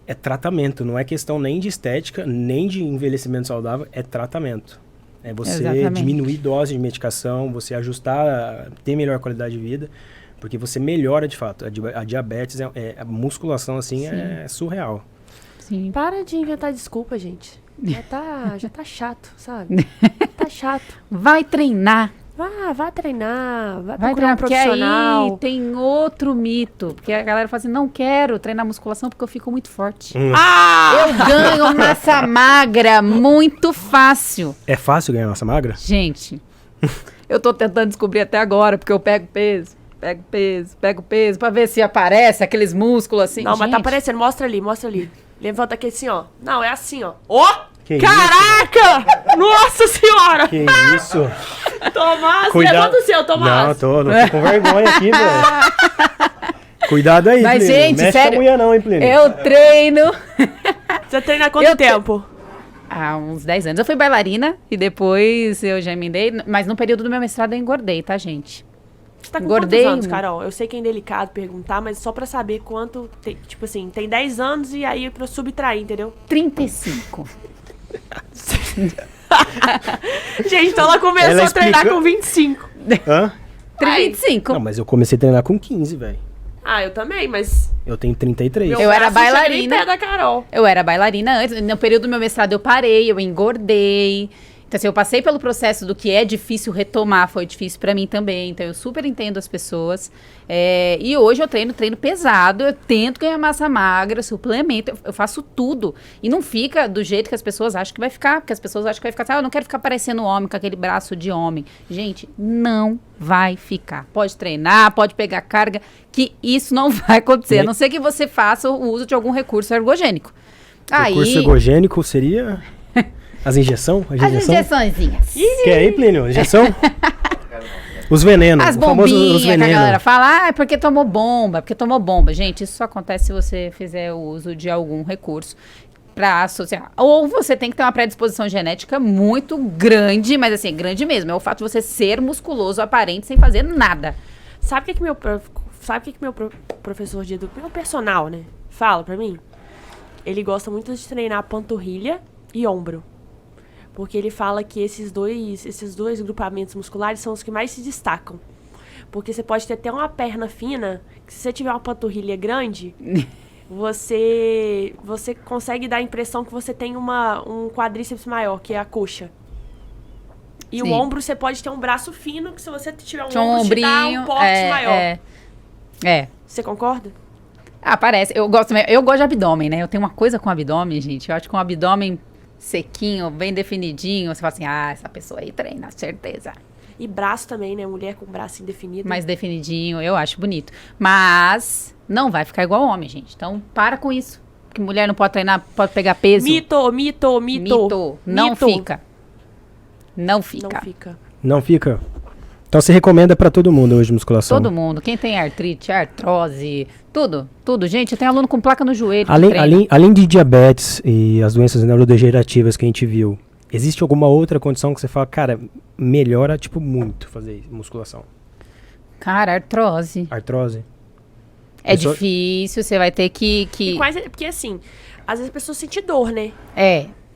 é tratamento. Não é questão nem de estética, nem de envelhecimento saudável, é tratamento. É você diminuir dose de medicação, você ajustar, ter melhor qualidade de vida, porque você melhora de fato. A diabetes, a musculação assim é surreal.
Sim.
Para de inventar desculpa, gente. Já tá chato, sabe? Tá chato.
Vai treinar.
Vai treinar, vai
treinar,
procurar um profissional.
Porque aí tem outro mito, porque a galera fala assim, não quero treinar musculação porque eu fico muito forte. Eu ganho massa magra muito fácil.
É fácil ganhar massa magra?
Gente, Eu tô tentando descobrir até agora, porque eu pego peso, pra ver se aparece aqueles músculos assim.
Não, mas tá
Gente,
aparecendo. Mostra ali. Levanta aqui assim, ó. Não, é assim, ó. Ó!
Que
Caraca! Nossa senhora!
Que isso?
Tomás, levanta o seu, Tomás.
Não tô com vergonha aqui, velho. Cuidado aí,
Mas,
Plínio.
gente,
Mexe
sério,
com a mulher não, hein, Plínio?
eu treino
Você treina há quanto tempo?
há uns 10 anos. Eu fui bailarina e depois eu já emendei, mas no período do meu mestrado eu engordei, tá, gente?
Você tá com
Engordei
quantos anos,
muito.
Carol? Eu sei que é indelicado perguntar, mas só pra saber quanto... tipo assim, tem 10 anos e aí pra subtrair, entendeu?
35.
Gente, então ela começou
Ela
a treinar
explica-
com 25.
Hã?
25.
Não, mas eu comecei a treinar com 15, velho.
Ah, eu também, mas...
Eu tenho 33.
meu
Eu era
braço não chega nem
bailarina.
perto da Carol.
Eu era bailarina antes. No período do meu mestrado eu parei, eu engordei. Então, assim, eu passei pelo processo do que é difícil retomar, foi difícil pra mim também. Então, eu super entendo as pessoas. E hoje eu treino pesado, eu tento ganhar massa magra, suplemento, eu faço tudo. E não fica do jeito que as pessoas acham que vai ficar, porque as pessoas acham que vai ficar assim, eu não quero ficar parecendo homem, com aquele braço de homem. Gente, não vai ficar. Pode treinar, pode pegar carga, que isso não vai acontecer, a não ser que você faça o uso de algum recurso ergogênico.
Recurso ergogênico seria as injeção?
As injeçõezinhas.
Que aí, Plínio? Injeção? Os venenos.
As
o famoso os
bombinhas que a
venenos.
galera fala, é porque tomou bomba, Gente, isso só acontece se você fizer o uso de algum recurso para associar. Ou você tem que ter uma predisposição genética muito grande, mas assim, grande mesmo. É o fato de você ser musculoso, aparente, sem fazer nada.
Sabe o que meu professor de educação, meu personal, né, fala pra mim? Ele gosta muito de treinar panturrilha e ombro. Porque ele fala que esses dois grupamentos musculares são os que mais se destacam. Porque você pode ter até uma perna fina, que se você tiver uma panturrilha grande, você consegue dar a impressão que você tem um quadríceps maior, que é a coxa. E
Sim.
o ombro, você pode ter um braço fino, que se você tiver um
Tinha um
ombro, te dá
ombrinho.
um porte maior.
É.
Você concorda?
Ah, parece. Eu gosto de abdômen, né? Eu tenho uma coisa com abdômen, gente. Eu acho que um abdômen sequinho, bem definidinho, você fala assim, essa pessoa aí treina, certeza.
E braço também, né? Mulher com braço indefinido.
Mais definidinho, eu acho bonito. Mas não vai ficar igual homem, gente. Então, para com isso. Porque mulher não pode treinar, pode pegar peso.
Mito.
Não fica. Não
Não
fica.
fica.
Não fica? Então você recomenda pra todo mundo hoje musculação?
Todo mundo. Quem tem artrite, artrose, tudo. Gente, eu tenho aluno com placa no joelho. que treina.
Além de diabetes e as doenças neurodegenerativas que a gente viu, existe alguma outra condição que você fala, cara, melhora, tipo, muito fazer musculação?
Cara, artrose.
Artrose?
É
Pessoa-
difícil, você vai ter que...
Porque assim, às vezes a pessoa sente dor, né?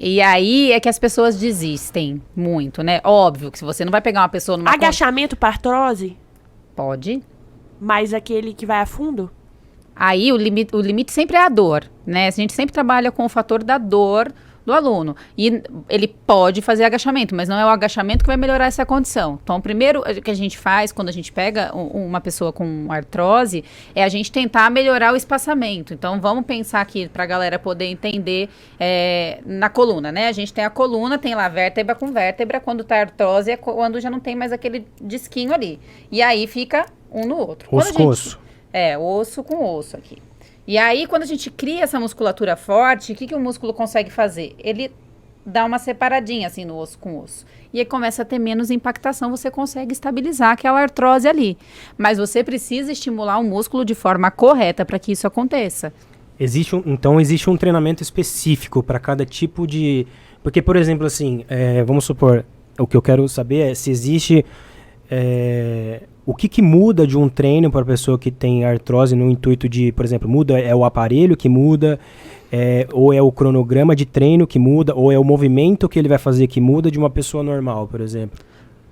E aí é que as pessoas desistem muito, né? Óbvio que se você não vai pegar uma pessoa numa...
Agachamento para artrose,
Pode.
mas aquele que vai a fundo.
Aí o limite sempre é a dor, né? A gente sempre trabalha com o fator da dor do aluno. E ele pode fazer agachamento, mas não é o agachamento que vai melhorar essa condição. Então, o primeiro que a gente faz quando a gente pega uma pessoa com artrose é a gente tentar melhorar o espaçamento. Então, vamos pensar aqui para a galera poder entender na coluna, né? A gente tem a coluna, tem lá vértebra com vértebra. Quando tá artrose é quando já não tem mais aquele disquinho ali. E aí fica um no outro.
Osso com osso.
Osso com osso aqui. E aí, quando a gente cria essa musculatura forte, o que o músculo consegue fazer? Ele dá uma separadinha, assim, no osso com osso. E aí começa a ter menos impactação, você consegue estabilizar aquela artrose ali. Mas você precisa estimular o músculo de forma correta para que isso aconteça.
Então existe um treinamento específico para cada tipo de... Porque, por exemplo, assim, vamos supor, o que eu quero saber é se existe... o que muda de um treino para a pessoa que tem artrose no intuito de, por exemplo, é o aparelho que muda, ou é o cronograma de treino que muda, ou é o movimento que ele vai fazer que muda de uma pessoa normal, por exemplo?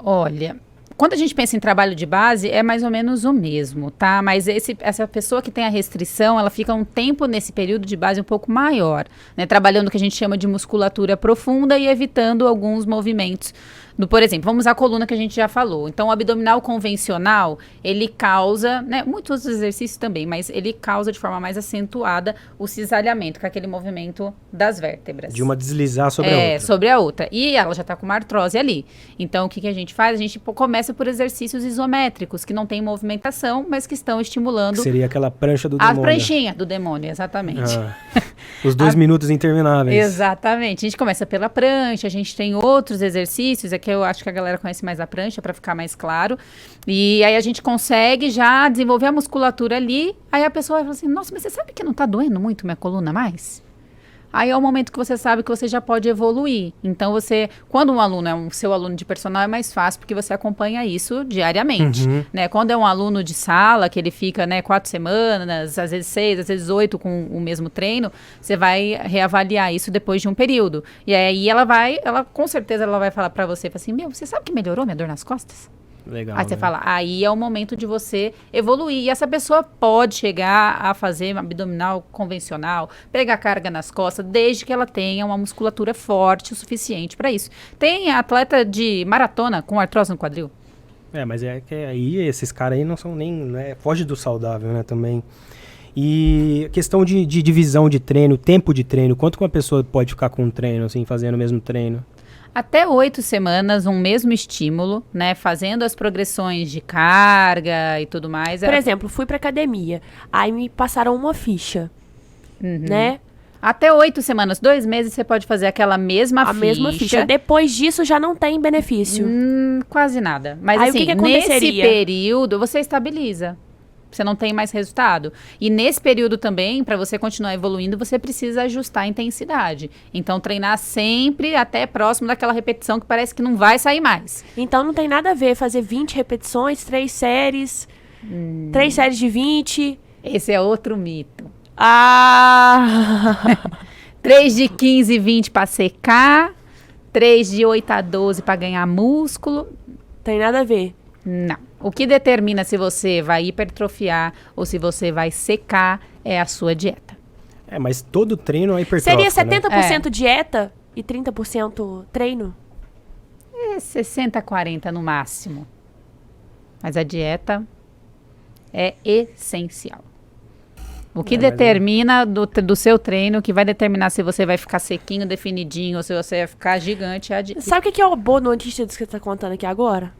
Olha, quando a gente pensa em trabalho de base, é mais ou menos o mesmo, tá? Mas essa pessoa que tem a restrição, ela fica um tempo nesse período de base um pouco maior, né? Trabalhando o que a gente chama de musculatura profunda e evitando alguns movimentos Por exemplo, vamos à coluna que a gente já falou. Então, o abdominal convencional, ele causa, né, muitos exercícios também, mas ele causa de forma mais acentuada o cisalhamento, que é aquele movimento das vértebras.
De uma deslizar sobre a outra.
É, sobre a outra. E ela já está com uma artrose ali. Então, o que a gente faz? A gente começa por exercícios isométricos, que não tem movimentação, mas que estão estimulando...
Que seria aquela prancha do demônio.
A pranchinha do demônio, exatamente.
Os 2 minutos intermináveis.
Exatamente. A gente começa pela prancha, a gente tem outros exercícios, é que eu acho que a galera conhece mais a prancha, para ficar mais claro. E aí a gente consegue já desenvolver a musculatura ali, aí a pessoa vai falar assim, nossa, mas você sabe que não tá doendo muito minha coluna mais? Aí é o momento que você sabe que você já pode evoluir. Então, quando um aluno é um seu aluno de personal, é mais fácil, porque você acompanha isso diariamente. Né? Quando é um aluno de sala, que ele fica, né, 4 semanas, às vezes 6, às vezes 8 com o mesmo treino, você vai reavaliar isso depois de um período. E aí com certeza ela vai falar pra você, assim, você sabe que melhorou minha dor nas costas?
Legal,
aí você fala, aí é o momento de você evoluir. E essa pessoa pode chegar a fazer abdominal convencional, pegar carga nas costas, desde que ela tenha uma musculatura forte o suficiente para isso. Tem atleta de maratona com artrose no quadril.
Mas é que aí esses caras aí não são nem... Né, foge do saudável, né, também. E questão de divisão de treino, tempo de treino, quanto que uma pessoa pode ficar com um treino, assim, fazendo o mesmo treino?
Até 8 semanas, um mesmo estímulo, né? Fazendo as progressões de carga e tudo mais.
Por exemplo, fui pra academia, aí me passaram uma ficha, né?
Até 8 semanas, 2 meses, você pode fazer aquela mesma ficha. A mesma ficha.
Depois disso, já não tem benefício.
Quase nada. Mas
aí,
assim,
o que
nesse período, você estabiliza. Você não tem mais resultado. E nesse período também, para você continuar evoluindo, você precisa ajustar a intensidade. Então, treinar sempre até próximo daquela repetição que parece que não vai sair mais.
Então, não tem nada a ver fazer 20 repetições, 3 séries, 3 séries de 20.
Esse é outro mito.
3
de 15 e 20 para secar, 3 de 8 a 12 para ganhar músculo.
Tem nada a ver.
Não. O que determina se você vai hipertrofiar ou se você vai secar é a sua dieta.
Mas todo treino é hipertrófico,
seria 70%
né?
dieta e 30% treino?
60-40 no máximo. Mas a dieta é essencial. O que determina do seu treino, que vai determinar se você vai ficar sequinho, definidinho, ou se você vai ficar gigante, é a dieta.
Sabe o que é o boa notícia disso que você tá contando aqui agora?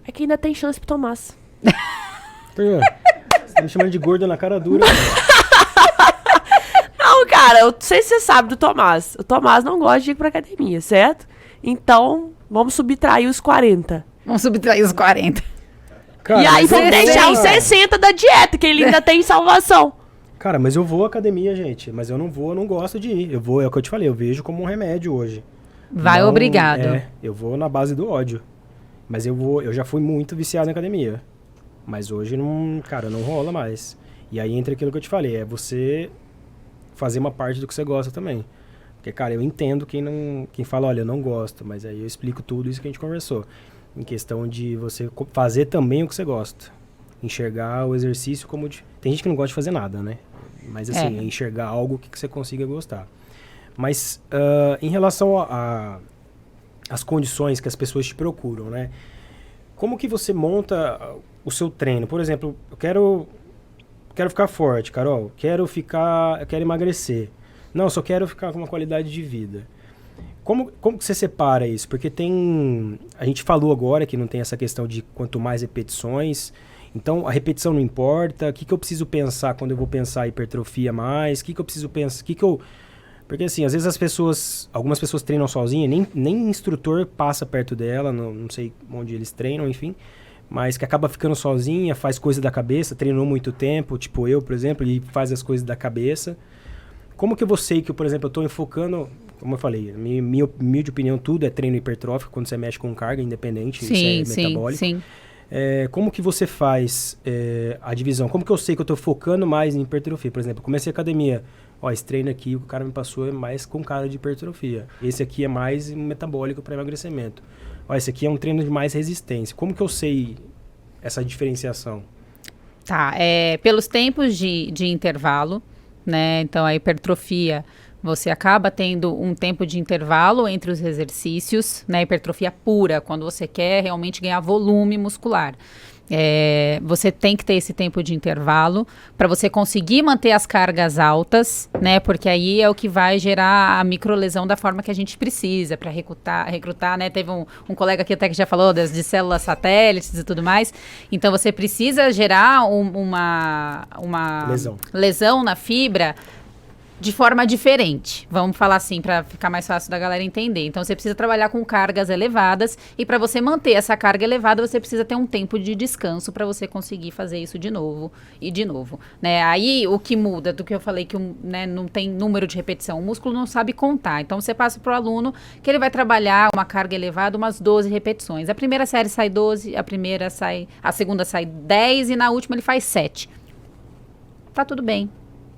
É que ainda tem chance pro Tomás.
Você tá me chamando de gordo na cara dura.
Não, cara, eu não sei se você sabe do Tomás. O Tomás não gosta de ir pra academia, certo? Então, vamos subtrair os 40.
Vamos subtrair os 40.
Cara,
e aí vamos deixar os 60 da dieta, que ele ainda tem salvação.
Cara, mas eu vou à academia, gente. Mas eu não gosto de ir. É o que eu te falei, eu vejo como um remédio hoje.
Vai, obrigado.
Eu vou na base do ódio. Mas eu já fui muito viciado na academia. Mas hoje não rola mais. E aí entra aquilo que eu te falei, é você fazer uma parte do que você gosta também. Porque, cara, eu entendo quem fala, olha, eu não gosto, mas aí eu explico tudo isso que a gente conversou. Em questão de você fazer também o que você gosta. Enxergar o exercício como... Tem gente que não gosta de fazer nada, né? Mas assim, enxergar algo que você consiga gostar. Mas em relação às condições que as pessoas te procuram, né? Como que você monta o seu treino? Por exemplo, eu quero ficar forte, Carol. Eu quero emagrecer. Não, eu só quero ficar com uma qualidade de vida. Como que você separa isso? Porque a gente falou agora que não tem essa questão de quanto mais repetições. Então, a repetição não importa. O que eu preciso pensar quando eu vou pensar em hipertrofia mais? O que eu preciso pensar? Porque assim, às vezes algumas pessoas treinam sozinhas, nem instrutor passa perto dela, não sei onde eles treinam, enfim. Mas que acaba ficando sozinha, faz coisa da cabeça, treinou muito tempo, tipo eu, por exemplo, e faz as coisas da cabeça. Como que eu sei que, por exemplo, eu estou enfocando, como eu falei, minha humilde opinião, tudo é treino hipertrófico quando você mexe com carga independente, isso é metabólico. Sim. Como que você faz a divisão? Como que eu sei que eu estou focando mais em hipertrofia? Por exemplo, comecei a academia, esse treino aqui, o cara me passou é mais com cara de hipertrofia. Esse aqui é mais metabólico para emagrecimento. Esse aqui é um treino de mais resistência. Como que eu sei essa diferenciação?
Tá, pelos tempos de intervalo, né? Então, a hipertrofia Você acaba tendo um tempo de intervalo entre os exercícios, né? Hipertrofia pura, quando você quer realmente ganhar volume muscular. Você tem que ter esse tempo de intervalo para você conseguir manter as cargas altas, né? Porque aí é o que vai gerar a microlesão da forma que a gente precisa para recrutar, né? Teve um colega aqui até que já falou de células satélites e tudo mais. Então você precisa gerar uma lesão na fibra de forma diferente, vamos falar assim, para ficar mais fácil da galera entender. Então, você precisa trabalhar com cargas elevadas e para você manter essa carga elevada, você precisa ter um tempo de descanso para você conseguir fazer isso de novo e de novo, né? Aí, o que muda do que eu falei que né, não tem número de repetição, o músculo não sabe contar. Então, você passa para o aluno que ele vai trabalhar uma carga elevada, umas 12 repetições. A primeira série sai 12, a segunda sai 10 e na última ele faz 7. Tá tudo bem,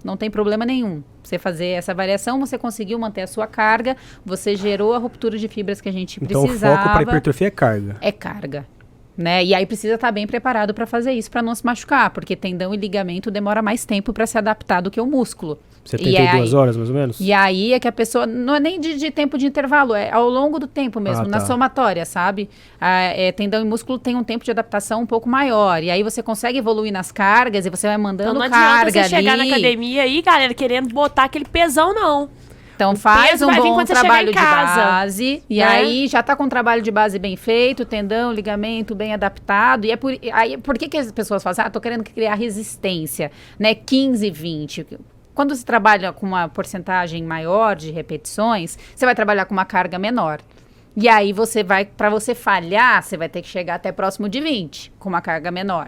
não tem problema nenhum. Você fazer essa variação, você conseguiu manter a sua carga, você gerou a ruptura de fibras que a gente precisava.
Então o foco para hipertrofia é carga.
É carga, né? E aí precisa estar bem preparado para fazer isso, para não se machucar, porque tendão e ligamento demora mais tempo para se adaptar do que o músculo.
72 horas, mais ou menos?
E aí é que a pessoa, não é nem de tempo de intervalo, é ao longo do tempo mesmo, na somatória, sabe? Tendão e músculo tem um tempo de adaptação um pouco maior, e aí você consegue evoluir nas cargas, e você vai mandando
então, não
carga
adianta você
ali.
chegar na academia aí, galera, querendo botar aquele pesão, não.
Então faz um bom trabalho de base, e aí já tá com um trabalho de base bem feito, tendão, ligamento bem adaptado, e por que as pessoas falam assim, tô querendo criar resistência, né, 15, 20... Quando você trabalha com uma porcentagem maior de repetições, você vai trabalhar com uma carga menor. E aí para você falhar, você vai ter que chegar até próximo de 20, com uma carga menor.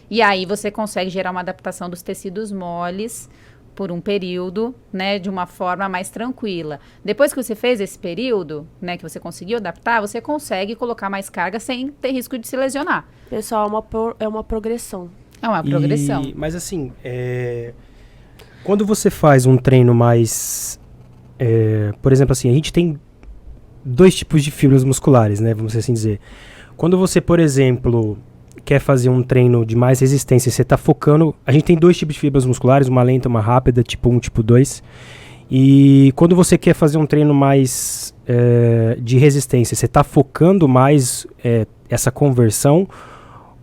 E aí você consegue gerar uma adaptação dos tecidos moles por um período, né, de uma forma mais tranquila. Depois que você fez esse período, né, que você conseguiu adaptar, você consegue colocar mais carga sem ter risco de se lesionar.
Pessoal, é uma progressão.
É uma progressão.
Mas assim, quando você faz um treino mais... por exemplo, assim, a gente tem 2 tipos de fibras musculares, né? Vamos assim dizer. Quando você, por exemplo, quer fazer um treino de mais resistência, você está focando... A gente tem 2 tipos de fibras musculares, uma lenta e uma rápida, tipo 1, tipo 2. E quando você quer fazer um treino mais de resistência, você está focando mais essa conversão...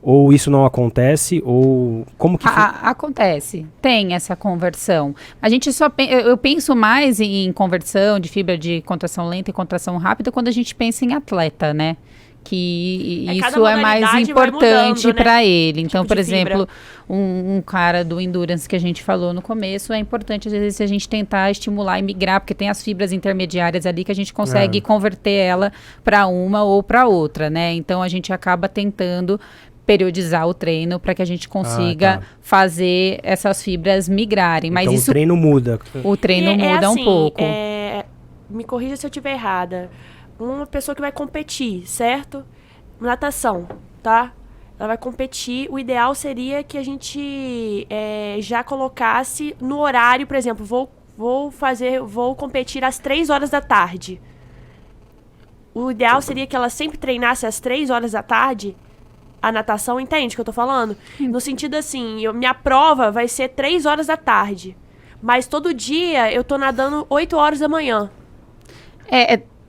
Ou isso não acontece? Ou como que...
Acontece. Tem essa conversão. A gente eu penso mais em conversão de fibra de contração lenta e contração rápida quando a gente pensa em atleta, né? Que isso é mais importante para ele. Então, tipo por exemplo, um cara do endurance que a gente falou no começo, é importante às vezes a gente tentar estimular e migrar, porque tem as fibras intermediárias ali que a gente consegue converter ela para uma ou para outra, né? Então a gente acaba tentando periodizar o treino para que a gente consiga fazer essas fibras migrarem. Mas
então,
isso,
o treino muda.
O treino muda
assim,
um pouco.
Me corrija se eu estiver errada. Uma pessoa que vai competir, certo? Natação, tá? Ela vai competir. O ideal seria que a gente já colocasse no horário, por exemplo, vou competir às 3 horas da tarde. O ideal seria que ela sempre treinasse às 3 horas da tarde. A natação, entende o que eu tô falando? No sentido assim, minha prova vai ser 3 horas da tarde. Mas todo dia eu tô nadando 8 horas da manhã.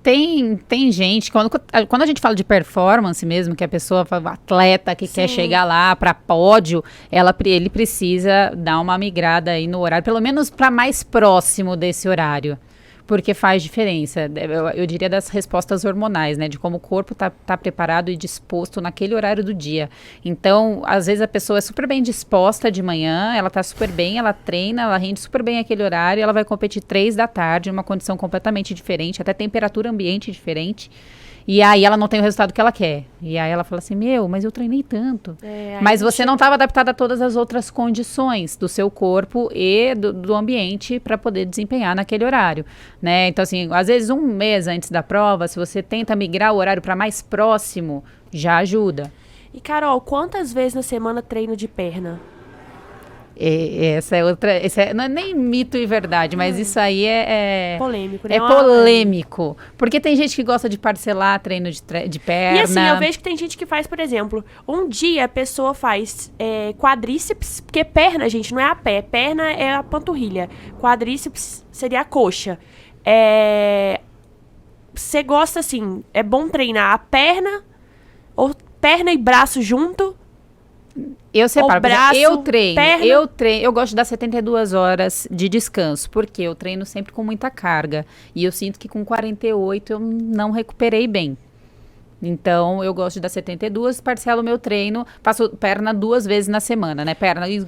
Tem gente, quando a gente fala de performance mesmo, que a pessoa, o atleta que quer chegar lá para pódio, ele precisa dar uma migrada aí no horário, pelo menos para mais próximo desse horário. Porque faz diferença, eu diria das respostas hormonais, né? De como o corpo tá preparado e disposto naquele horário do dia. Então, às vezes a pessoa é super bem disposta de manhã, ela tá super bem, ela treina, ela rende super bem aquele horário, ela vai competir 3 da tarde, numa condição completamente diferente, até temperatura ambiente diferente. E aí ela não tem o resultado que ela quer. E aí ela fala assim, mas eu treinei tanto. Mas você não estava adaptada a todas as outras condições do seu corpo e do ambiente para poder desempenhar naquele horário, né? Então, assim, às vezes 1 mês antes da prova, se você tenta migrar o horário para mais próximo, já ajuda.
E, Carol, quantas vezes na semana treino de perna?
Essa é outra... não é nem mito e verdade, mas isso aí é
polêmico, né?
É polêmico. Porque tem gente que gosta de parcelar treino de perna.
E assim, eu vejo que tem gente que faz, por exemplo, um dia a pessoa faz quadríceps, porque perna, gente, não é a pé. Perna é a panturrilha. Quadríceps seria a coxa. Você gosta, assim, é bom treinar a perna, ou perna e braço junto?
Eu separo,
braço,
eu treino,
perna.
eu gosto de dar 72 horas de descanso, porque eu treino sempre com muita carga, e eu sinto que com 48 eu não recuperei bem. Então, eu gosto de dar 72, parcelo o meu treino, faço perna 2 vezes na semana, né? Perna e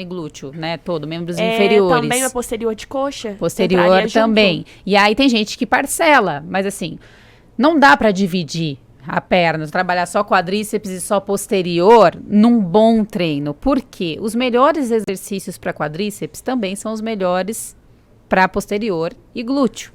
glúteo, né? Todo, membros inferiores.
Também a posterior de coxa?
Posterior também. E aí tem gente que parcela, mas assim, não dá pra dividir a perna, trabalhar só quadríceps e só posterior num bom treino. Por quê? Os melhores exercícios para quadríceps também são os melhores para posterior e glúteo.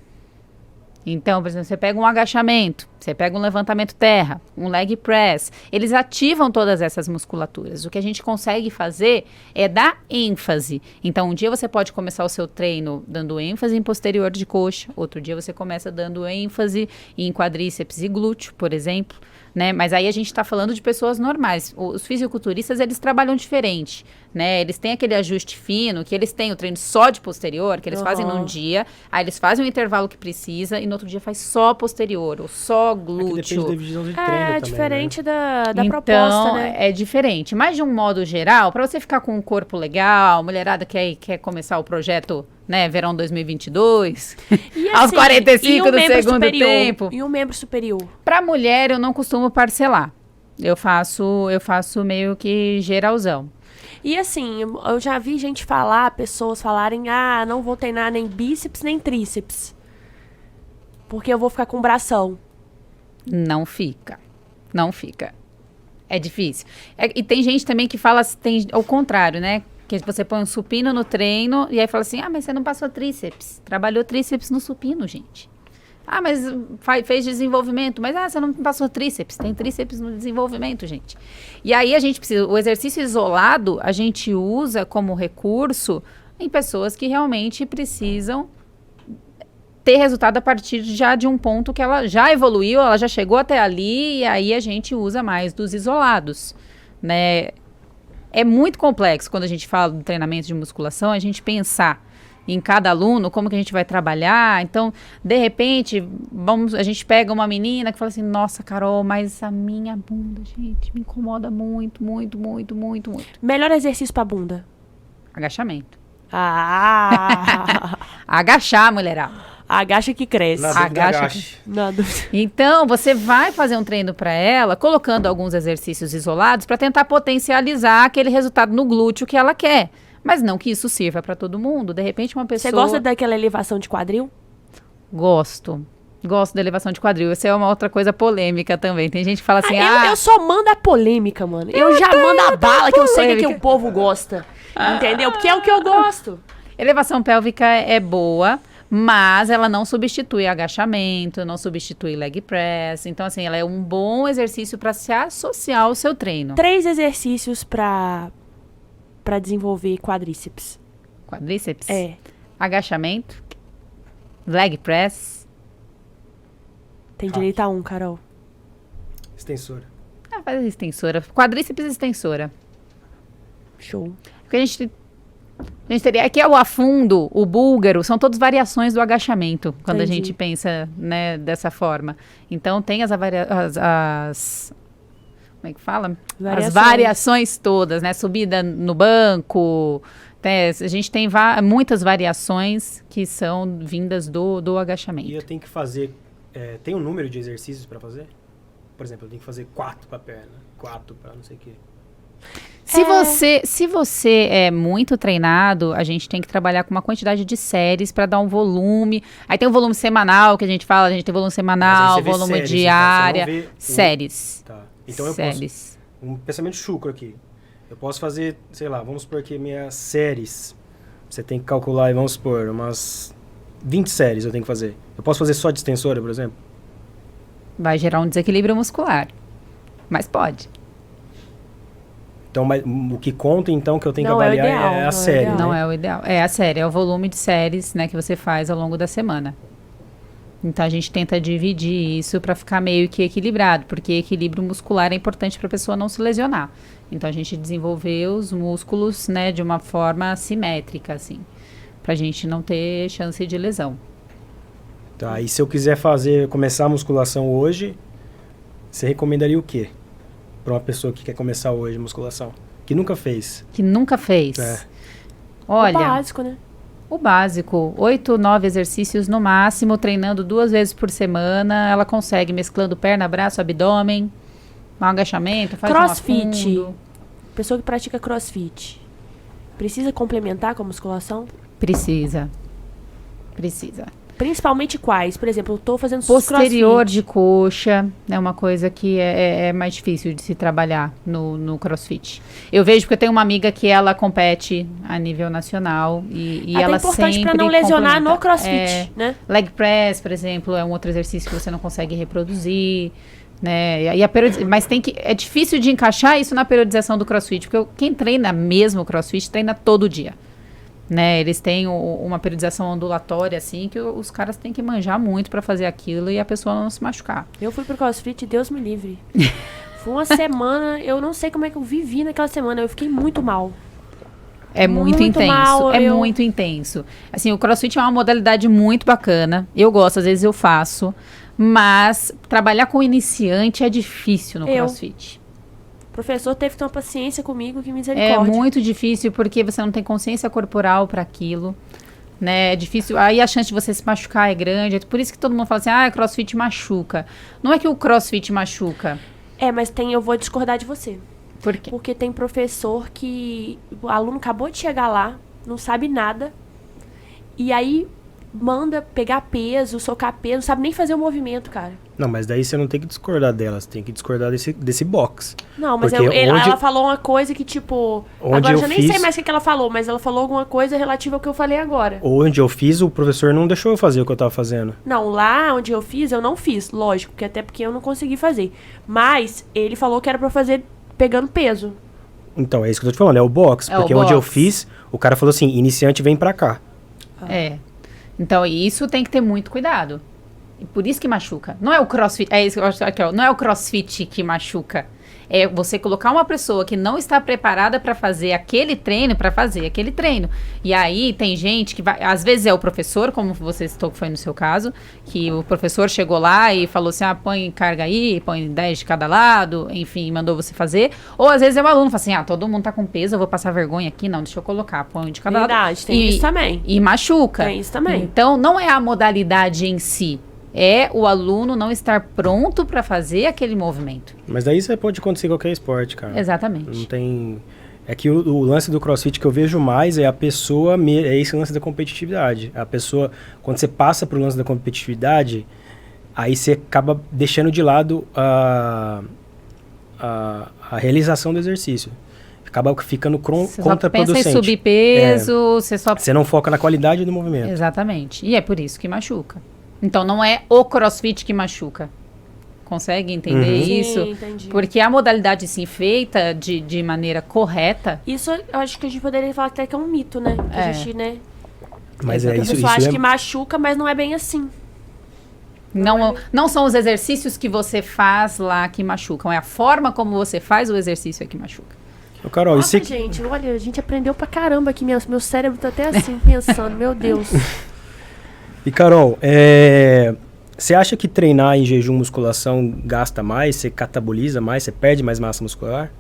Então, por exemplo, você pega um agachamento, você pega um levantamento terra, um leg press, eles ativam todas essas musculaturas. O que a gente consegue fazer é dar ênfase. Então, um dia você pode começar o seu treino dando ênfase em posterior de coxa, outro dia você começa dando ênfase em quadríceps e glúteo, por exemplo, né? Mas aí a gente está falando de pessoas normais. Os fisiculturistas, eles trabalham diferente, né? Eles têm aquele ajuste fino, que eles têm o treino só de posterior, que eles fazem num dia, aí eles fazem o intervalo que precisa e no outro dia faz só posterior ou só glúteo.
Depende da divisão de treino também,
diferente,
né?
da proposta, né?
É diferente. Mas de um modo geral, para você ficar com um corpo legal, mulherada que quer começar o projeto, né, verão 2022,
E
aos
assim,
45 do segundo
superior?
tempo.
E o membro superior?
Para mulher, eu não costumo parcelar. Eu faço meio que geralzão.
E assim, eu já vi gente falar, pessoas falarem, não vou treinar nem bíceps nem tríceps, porque eu vou ficar com bração.
Não fica. É difícil. E tem gente também que fala, tem ao contrário, né? Que você põe um supino no treino e aí fala assim, mas você não passou tríceps. Trabalhou tríceps no supino, gente. Mas fez desenvolvimento. Mas você não passou tríceps. Tem tríceps no desenvolvimento, gente. E aí a gente precisa... O exercício isolado a gente usa como recurso em pessoas que realmente precisam ter resultado a partir já de um ponto que ela já evoluiu, ela já chegou até ali e aí a gente usa mais dos isolados, né? É muito complexo quando a gente fala do treinamento de musculação, a gente pensar em cada aluno, como que a gente vai trabalhar. Então, de repente, a gente pega uma menina que fala assim, nossa, Carol, mas a minha bunda, gente, me incomoda muito, muito, muito, muito, muito.
Melhor exercício pra bunda?
Agachamento.
Agachar,
mulherada.
Agacha que cresce.
Agache.
Então, você vai fazer um treino para ela, colocando alguns exercícios isolados para tentar potencializar aquele resultado no glúteo que ela quer. Mas não que isso sirva para todo mundo. De repente, uma pessoa...
Você gosta daquela elevação de quadril?
Gosto da elevação de quadril. Essa é uma outra coisa polêmica também. Tem gente que fala assim,
eu só mando a polêmica, mano. Eu já mando a bala que eu sei que o povo gosta. Entendeu? Porque é o que eu gosto.
Elevação pélvica é boa, mas ela não substitui agachamento, não substitui leg press. Então, assim, ela é um bom exercício para se associar ao seu treino.
3 exercícios para desenvolver quadríceps.
Quadríceps?
Agachamento.
Leg press.
Tem direito a 1, Carol.
Extensora.
Faz extensora. Quadríceps e extensora.
Show.
Porque a gente teria aqui o afundo, o búlgaro, são todas variações do agachamento, quando
Entendi.
a gente pensa, né, dessa forma. Então tem as como é que fala? As variações todas, né? Subida no banco. A gente tem muitas variações que são vindas do agachamento.
E eu tenho que fazer... tem um número de exercícios para fazer? Por exemplo, eu tenho que fazer 4 para perna, 4 para não sei o quê.
Se você é muito treinado, a gente tem que trabalhar com uma quantidade de séries para dar um volume. Aí tem o volume semanal que a gente fala, a gente tem volume semanal, volume séries, diária,
então,
séries.
Tá. Então eu posso, um pensamento chucro aqui. Eu posso fazer, sei lá, vamos supor que minhas séries, você tem que calcular, vamos supor, umas 20 séries eu tenho que fazer. Eu posso fazer só de extensora, por exemplo?
Vai gerar um desequilíbrio muscular, mas pode.
Então, mas, o que conta, então, que eu tenho que
Não é o
avaliar
ideal,
é
não é
a
o
série,
ideal.
né?
Não é o ideal. É a série, é o volume de séries, né, que você faz ao longo da semana. Então a gente tenta dividir isso para ficar meio que equilibrado, porque equilíbrio muscular é importante para a pessoa não se lesionar. Então a gente desenvolveu os músculos, né, de uma forma simétrica, assim, para a gente não ter chance de lesão.
Tá, e se eu quiser começar a musculação hoje, você recomendaria o quê? Para uma pessoa que quer começar hoje a musculação? Que nunca fez.
Que nunca fez.
É.
Olha,
O básico, né?
o básico, 8, 9 exercícios no máximo, treinando 2 vezes por semana, ela consegue, mesclando perna, braço, abdômen, um agachamento, faz
Crossfit.
um afundo.
Pessoa que pratica crossfit. Precisa complementar com a musculação?
Precisa.
Principalmente quais? Por exemplo, eu tô fazendo
Posterior
crossfit.
de coxa é uma coisa que é mais difícil de se trabalhar no crossfit. Eu vejo porque eu tenho uma amiga que ela compete a nível nacional e
Até
ela
importante
sempre
pra não lesionar
complementa.
no crossfit, né?
Leg press, por exemplo, é um outro exercício que você não consegue reproduzir, né? Mas é difícil de encaixar isso na periodização do crossfit, porque quem treina mesmo crossfit treina todo dia. Né, eles têm uma periodização ondulatória, assim, que os caras têm que manjar muito pra fazer aquilo e a pessoa não se machucar.
Eu fui pro crossfit, Deus me livre. Foi uma semana, eu não sei como é que eu vivi naquela semana, eu fiquei muito mal.
É muito intenso,
mal,
muito intenso. Assim, o crossfit é uma modalidade muito bacana, eu gosto, às vezes eu faço, mas trabalhar com iniciante é difícil no crossfit.
O professor teve que ter uma paciência comigo, que
É
misericórdia.
muito difícil porque você não tem consciência corporal para aquilo, né? É difícil. Aí a chance de você se machucar é grande. É por isso que todo mundo fala assim: crossfit machuca. Não é que o crossfit machuca.
Mas eu vou discordar de você.
Por quê?
Porque tem professor que o aluno acabou de chegar lá, não sabe nada, e aí manda pegar peso, socar peso, não sabe nem fazer o movimento, cara.
Não, mas daí você não tem que discordar dela, você tem que discordar desse box.
Não, mas
Porque
ela falou uma coisa que, tipo... Agora eu já nem sei mais o que ela falou, mas ela falou alguma coisa relativa ao que eu falei agora.
Onde eu fiz, o professor não deixou eu fazer o que eu tava fazendo.
Não, lá onde eu fiz, eu não fiz, lógico, até porque eu não consegui fazer. Mas ele falou que era pra fazer pegando peso.
Então, é isso que eu tô te falando, é o box. Porque onde eu fiz, o cara falou assim, iniciante vem pra cá.
Então, isso tem que ter muito cuidado. E por isso que machuca. Não é o crossfit, é isso que eu acho aqui, ó, não é o crossfit que machuca. É você colocar uma pessoa que não está preparada para fazer aquele treino, E aí tem gente que vai, às vezes é o professor, como você citou que foi no seu caso, que o professor chegou lá e falou assim, põe carga aí, põe 10 de cada lado, enfim, mandou você fazer. Ou às vezes é o aluno, fala assim, todo mundo tá com peso, eu vou passar vergonha aqui, não, deixa eu colocar, põe de cada lado.
Tem isso também.
E machuca.
Tem isso também.
Então, não é a modalidade em si. É o aluno não estar pronto para fazer aquele movimento.
Mas daí isso pode acontecer em qualquer esporte, cara.
Exatamente.
Não tem... É que o lance do crossfit que eu vejo mais é a pessoa... É esse lance da competitividade. A pessoa... Quando você passa pro lance da competitividade, aí você acaba deixando de lado a realização do exercício. Acaba ficando contraproducente.
Você só pensa em subir peso,
Você não foca na qualidade do movimento.
Exatamente. E é por isso que machuca. Então, não é o crossfit que machuca. Consegue entender isso?
Sim, entendi.
Porque a modalidade, sim, feita de maneira correta...
Isso, eu acho que a gente poderia falar até que é um mito, né? Que a gente, né?
Mas é isso.
A pessoa acha que machuca, mas não é bem assim.
Não são os exercícios que você faz lá que machucam. É a forma como você faz o exercício que machuca.
Ô, Carol,
Nossa, gente, olha, a gente aprendeu pra caramba aqui. Meu cérebro tá até assim, pensando. Meu Deus.
E, Carol, você acha que treinar em jejum musculação gasta mais? Você cataboliza mais? Você perde mais massa muscular?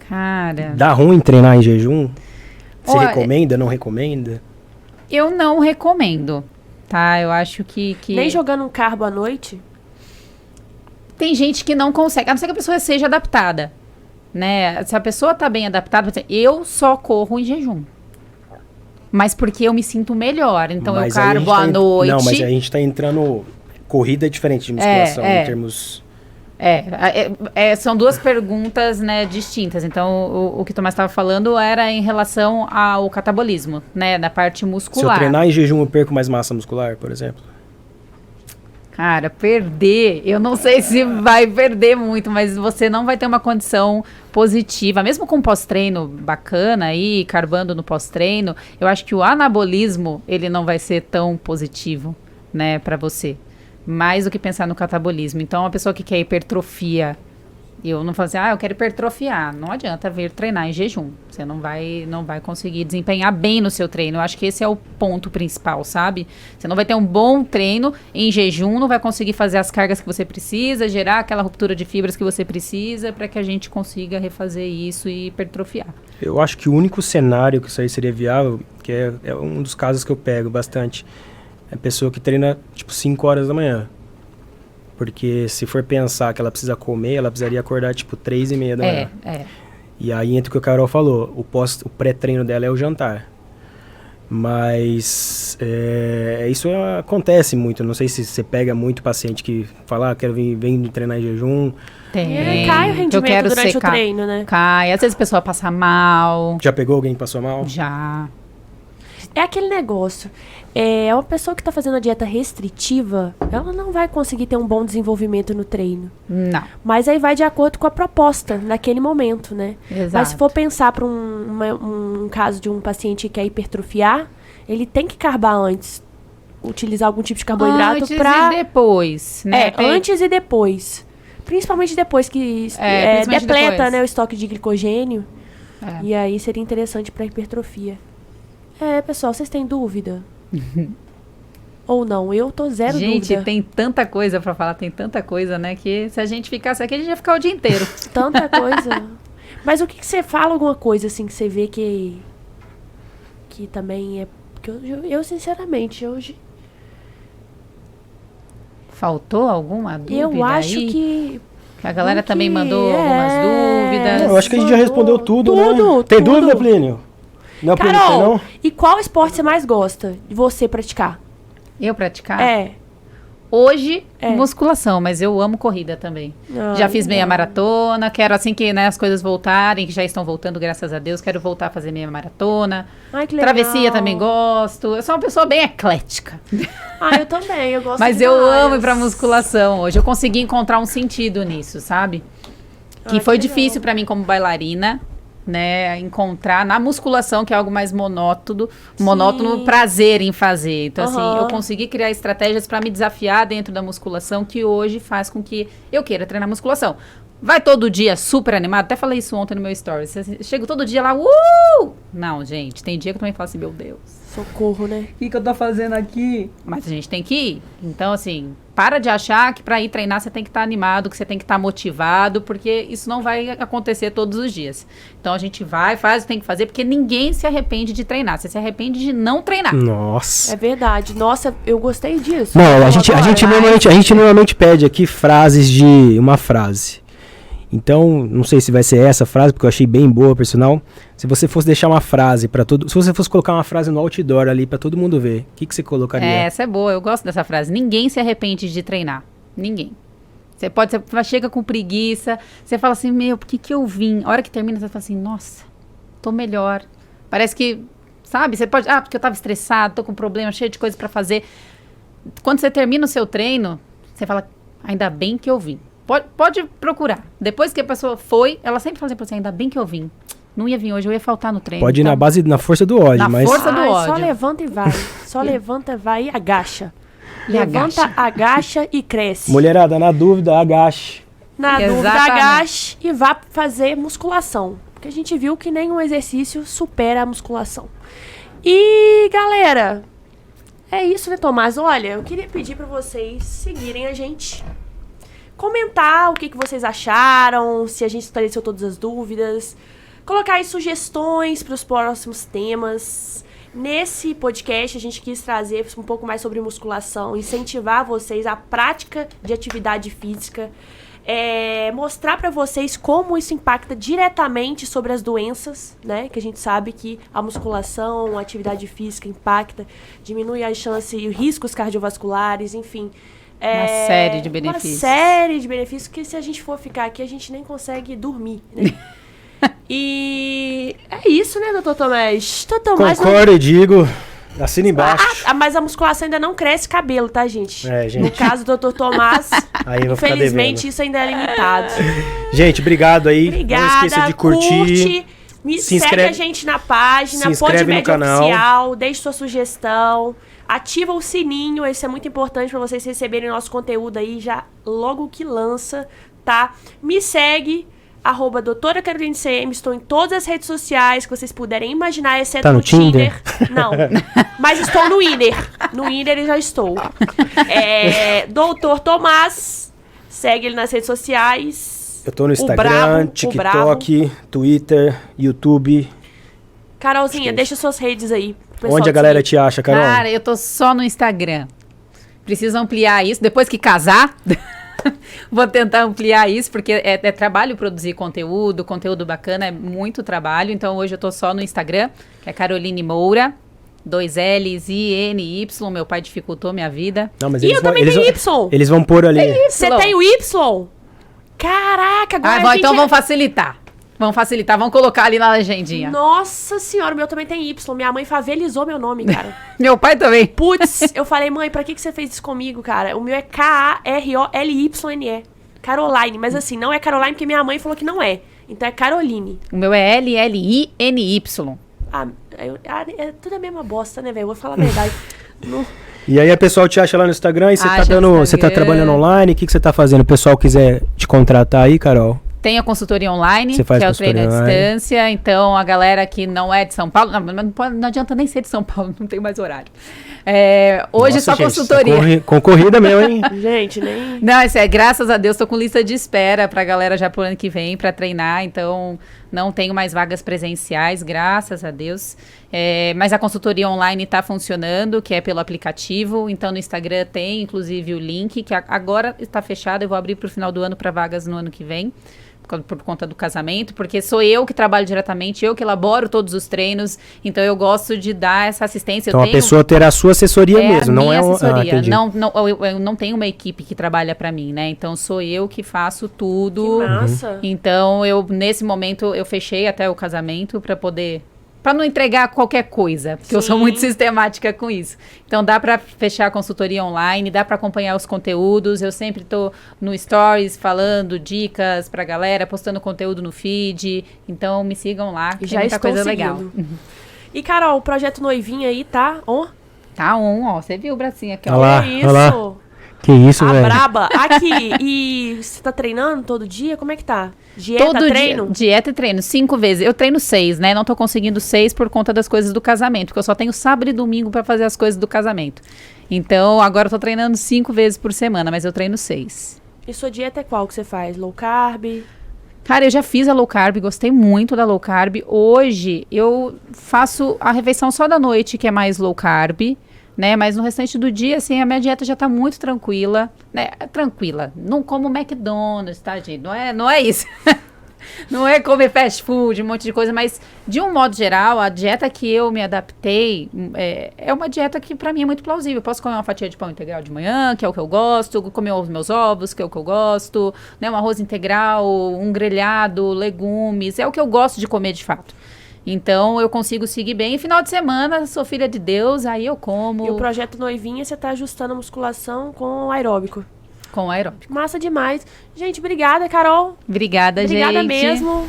Cara...
Dá ruim treinar em jejum? Você recomenda, não recomenda?
Eu não recomendo, tá? Eu acho que...
Nem jogando um carbo à noite?
Tem gente que não consegue, a não ser que a pessoa seja adaptada, né? Se a pessoa tá bem adaptada, eu só corro em jejum. Mas porque eu me sinto melhor. Então eu carbo à noite.
Não, mas a gente tá entrando... Corrida é diferente de musculação, em termos...
são duas perguntas, né, distintas. Então, o que o Tomás estava falando era em relação ao catabolismo, né, da parte muscular.
Se eu treinar em jejum, eu perco mais massa muscular, por exemplo?
Cara, perder, eu não sei se vai perder muito, mas você não vai ter uma condição positiva. Mesmo com pós-treino bacana aí, carbando no pós-treino, eu acho que o anabolismo, ele não vai ser tão positivo, né, pra você. Mais do que pensar no catabolismo. Então, uma pessoa que quer hipertrofia, eu não falo assim, eu quero hipertrofiar. Não adianta vir treinar em jejum. Você não vai conseguir desempenhar bem no seu treino. Eu acho que esse é o ponto principal, sabe? Você não vai ter um bom treino em jejum, não vai conseguir fazer as cargas que você precisa, gerar aquela ruptura de fibras que você precisa para que a gente consiga refazer isso e hipertrofiar.
Eu acho que o único cenário que isso aí seria viável, que é um dos casos que eu pego bastante, é a pessoa que treina, tipo, 5 horas da manhã. Porque se for pensar que ela precisa comer, ela precisaria acordar, tipo, 3h30 da manhã. E aí entra o que o Carol falou, o pré-treino dela é o jantar. Mas isso acontece muito. Não sei se você pega muito paciente que fala, vem treinar em jejum.
Cai o rendimento durante o treino, né?
Cai. Às vezes a pessoa passa mal.
Já pegou alguém que passou mal?
Já.
É aquele negócio. Uma pessoa que está fazendo a dieta restritiva, ela não vai conseguir ter um bom desenvolvimento no treino.
Não.
Mas aí vai de acordo com a proposta, naquele momento, né?
Exato.
Mas se for pensar para um caso de um paciente que quer hipertrofiar, ele tem que carbar antes. Utilizar algum tipo de carboidrato para...
Antes e depois, né?
Antes e depois. Principalmente depois que depleta depois. Né, o estoque de glicogênio. E aí seria interessante para hipertrofia. Pessoal, vocês têm dúvida? Ou não? Eu tô zero dúvida.
Gente, tem tanta coisa pra falar, tem tanta coisa, né? Que se a gente ficasse aqui, a gente ia ficar o dia inteiro.
Tanta coisa. Mas o que você fala, alguma coisa assim, que você vê que também é... Porque eu sinceramente, hoje...
Faltou alguma dúvida?
Eu acho
aí?
Que
a galera também mandou algumas dúvidas.
Eu acho que a gente já respondeu tudo, né? Tem dúvida, Plínio? Não,
Carol,
não?
E qual esporte você mais gosta de você praticar?
Eu praticar?
Hoje,
musculação, mas eu amo corrida também. Já fiz meia maratona, quero assim que as coisas voltarem, que já estão voltando, graças a Deus, quero voltar a fazer meia maratona.
Ai, que legal.
Travessia também gosto. Eu sou uma pessoa bem eclética.
Eu também, eu gosto
Mas eu amo ir pra musculação hoje. Eu consegui encontrar um sentido nisso, sabe? Que foi difícil pra mim como bailarina, né, encontrar na musculação, que é algo mais monótono prazer em fazer. Então, assim, eu consegui criar estratégias para me desafiar dentro da musculação, que hoje faz com que eu queira treinar musculação. Vai todo dia super animado? Até falei isso ontem no meu stories. Chego todo dia lá, Não, gente, tem dia que eu também falo assim, meu Deus.
Socorro, né?
O que eu tô fazendo aqui? Mas a gente tem que ir. Então, assim, para de achar que para ir treinar você tem que estar animado, que você tem que estar motivado, porque isso não vai acontecer todos os dias. Então, a gente faz, tem que fazer, porque ninguém se arrepende de treinar. Você se arrepende de não treinar.
Nossa.
É verdade. Nossa, eu gostei disso.
Não, a gente normalmente pede aqui frases de uma frase. Então, não sei se vai ser essa frase, porque eu achei bem boa, personal. Se você fosse deixar uma frase para todo... Se você fosse colocar uma frase no outdoor ali para todo mundo ver, o que você colocaria?
Essa é boa, eu gosto dessa frase. Ninguém se arrepende de treinar. Ninguém. Você chega com preguiça, você fala assim, por que eu vim? A hora que termina, você fala assim, nossa, tô melhor. Parece que, sabe, você pode... porque eu tava estressado, tô com problema, cheio de coisa para fazer. Quando você termina o seu treino, você fala, ainda bem que eu vim. Pode procurar. Depois que a pessoa foi, ela sempre fala assim, ainda bem que eu vim. Não ia vir hoje, eu ia faltar no treino.
Pode ir na força do ódio.
Força do ódio.
Só levanta e vai. Só levanta, vai e agacha. Levanta, agacha e cresce.
Mulherada, na dúvida, agache.
Na dúvida, agache e vá fazer musculação. Porque a gente viu que nenhum exercício supera a musculação. E, galera, é isso, né, Tomás? Olha, eu queria pedir pra vocês seguirem a gente. Comentar o que vocês acharam, se a gente esclareceu todas as dúvidas. Colocar aí sugestões para os próximos temas. Nesse podcast, a gente quis trazer um pouco mais sobre musculação, incentivar vocês à prática de atividade física, mostrar para vocês como isso impacta diretamente sobre as doenças, né? Que a gente sabe que a musculação, a atividade física impacta, diminui as chances e riscos cardiovasculares, enfim...
Uma série de benefícios.
Uma série de benefícios que se a gente for ficar aqui, a gente nem consegue dormir, né? E é isso, né, doutor Tomás?
Concordo e digo, Assina embaixo.
Mas a musculação ainda não cresce cabelo, tá, gente?
Gente.
No caso do Dr. Tomás,
Aí eu vou ficar
infelizmente
devendo.
isso ainda é limitado.
Gente, obrigado aí.
Obrigada.
Não esqueça de curtir.
Segue a gente na página,
se inscreve no
PodMed
canal.
Oficial, deixe sua sugestão, ativa o sininho, isso é muito importante para vocês receberem nosso conteúdo aí já logo que lança, tá? Me segue, @doutora Caroline CM, estou em todas as redes sociais que vocês puderem imaginar, exceto
Tá no
no Tinder.
Tinder?
Não, mas estou no Inner. No Inner eu já estou. Doutor Tomás, segue ele nas redes sociais.
Eu tô no Instagram,
brabo,
TikTok, Twitter, YouTube.
Carolzinha, deixa suas redes aí. pro pessoal
Onde a
te
galera
seguir.
te acha, Carol?
Cara, eu tô só no Instagram. Preciso ampliar isso. Depois que casar, vou tentar ampliar isso, porque é trabalho produzir conteúdo bacana, é muito trabalho. Então hoje eu tô só no Instagram, que é Caroline Moura, 2 L's, I-N-Y. Meu pai dificultou minha vida.
Não, mas
E eu também tenho Y.
Eles vão pôr ali.
Você tem o Y? Caraca, agora
Bom,
a gente
então vamos facilitar. Vamos colocar ali na legendinha.
Nossa senhora, o meu também tem Y. Minha mãe favelizou meu nome, cara.
Meu pai também.
Putz, eu falei, mãe, pra que você fez isso comigo, cara? O meu é K-A-R-O-L-Y-N-E. Caroline, mas assim, não é Caroline porque minha mãe falou que não é. Então é Caroline.
O meu é L-L-I-N-Y.
É tudo a mesma bosta, né, velho? Eu vou falar a verdade.
E aí a pessoa te acha lá no Instagram e você
Acha no
você tá
Instagram.
trabalhando online, o que você tá fazendo? O pessoal quiser te contratar aí, Carol?
Tem a consultoria online,
Você faz
que é o treino à
consultoria online.
distância. Então, a galera que não é de São Paulo... Não adianta nem ser de São Paulo, não tem mais horário. Hoje
Nossa,
só
gente,
consultoria.
Concorrida mesmo, hein?
Gente, nem...
Não, isso graças a Deus, tô com lista de espera pra galera já pro ano que vem pra treinar, então não tenho mais vagas presenciais, graças a Deus. Mas a consultoria online tá funcionando, que é pelo aplicativo, então no Instagram tem inclusive o link, que agora está fechado, eu vou abrir pro final do ano para vagas no ano que vem. Por conta do casamento, porque sou eu que trabalho diretamente, eu que elaboro todos os treinos, então eu gosto de dar essa assistência.
Então a pessoa terá a sua assessoria mesmo, não é
assessoria.
entendi.
Eu não tenho uma equipe que trabalha para mim, né? Então sou eu que faço tudo.
Que massa.
Então nesse momento eu fechei até o casamento para não entregar qualquer coisa, porque eu sou muito sistemática com isso. Então dá para fechar a consultoria online, dá para acompanhar os conteúdos. Eu sempre tô no Stories falando dicas pra galera, postando conteúdo no feed. Então me sigam lá, que
Já
tem muita
estou
coisa
seguindo.
legal.
E, Carol, o projeto Noivinha aí, tá?
Tá ó, você viu o bracinho aqui, ó.
Olha lá,
Que isso?
olha lá. Que isso,
A
velho.
braba. Aqui, e você tá treinando todo dia? Como é que tá? Dieta,
Todo
treino?
dia, dieta e treino, 5 vezes. Eu treino 6, né? Não tô conseguindo 6 por conta das coisas do casamento, porque eu só tenho sábado e domingo pra fazer as coisas do casamento. Então, agora eu tô treinando 5 vezes por semana, mas eu treino 6.
E sua dieta é qual que você faz? Low carb?
Cara, eu já fiz a low carb, gostei muito da low carb. Hoje, eu faço a refeição só da noite, que é mais low carb, né? Mas no restante do dia, assim, a minha dieta já tá muito tranquila, né? Tranquila. Não como McDonald's, tá, gente? Não é isso. Não é comer fast food, um monte de coisa, mas de um modo geral, a dieta que eu me adaptei é uma dieta que pra mim é muito plausível. Eu posso comer uma fatia de pão integral de manhã, que é o que eu gosto, comer os meus ovos, que é o que eu gosto, né, um arroz integral, um grelhado, legumes, é o que eu gosto de comer de fato. Então, eu consigo seguir bem. E final de semana, sou filha de Deus, aí eu como.
E o projeto Noivinha, você tá ajustando a musculação com aeróbico.
Com aeróbico.
Massa demais. Gente, obrigada, Carol.
Obrigada,
Obrigada
gente.
mesmo.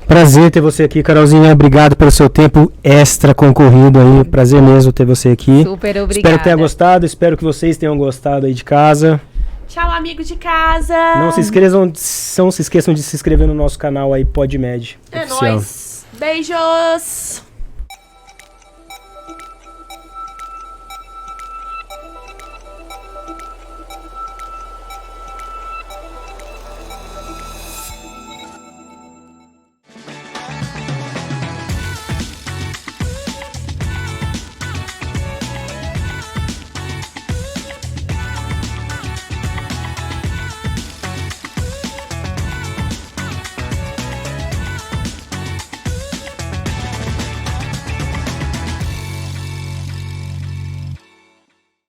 Prazer ter você aqui, Carolzinha. Obrigado pelo seu tempo extra concorrido aí. Prazer mesmo ter você aqui.
Super obrigada.
Espero que tenha gostado. Espero que vocês tenham gostado aí de casa.
Tchau, amigo de casa.
Não se esqueçam de se inscrever no nosso canal aí, PodMed
É
Oficial.
nóis. Beijos.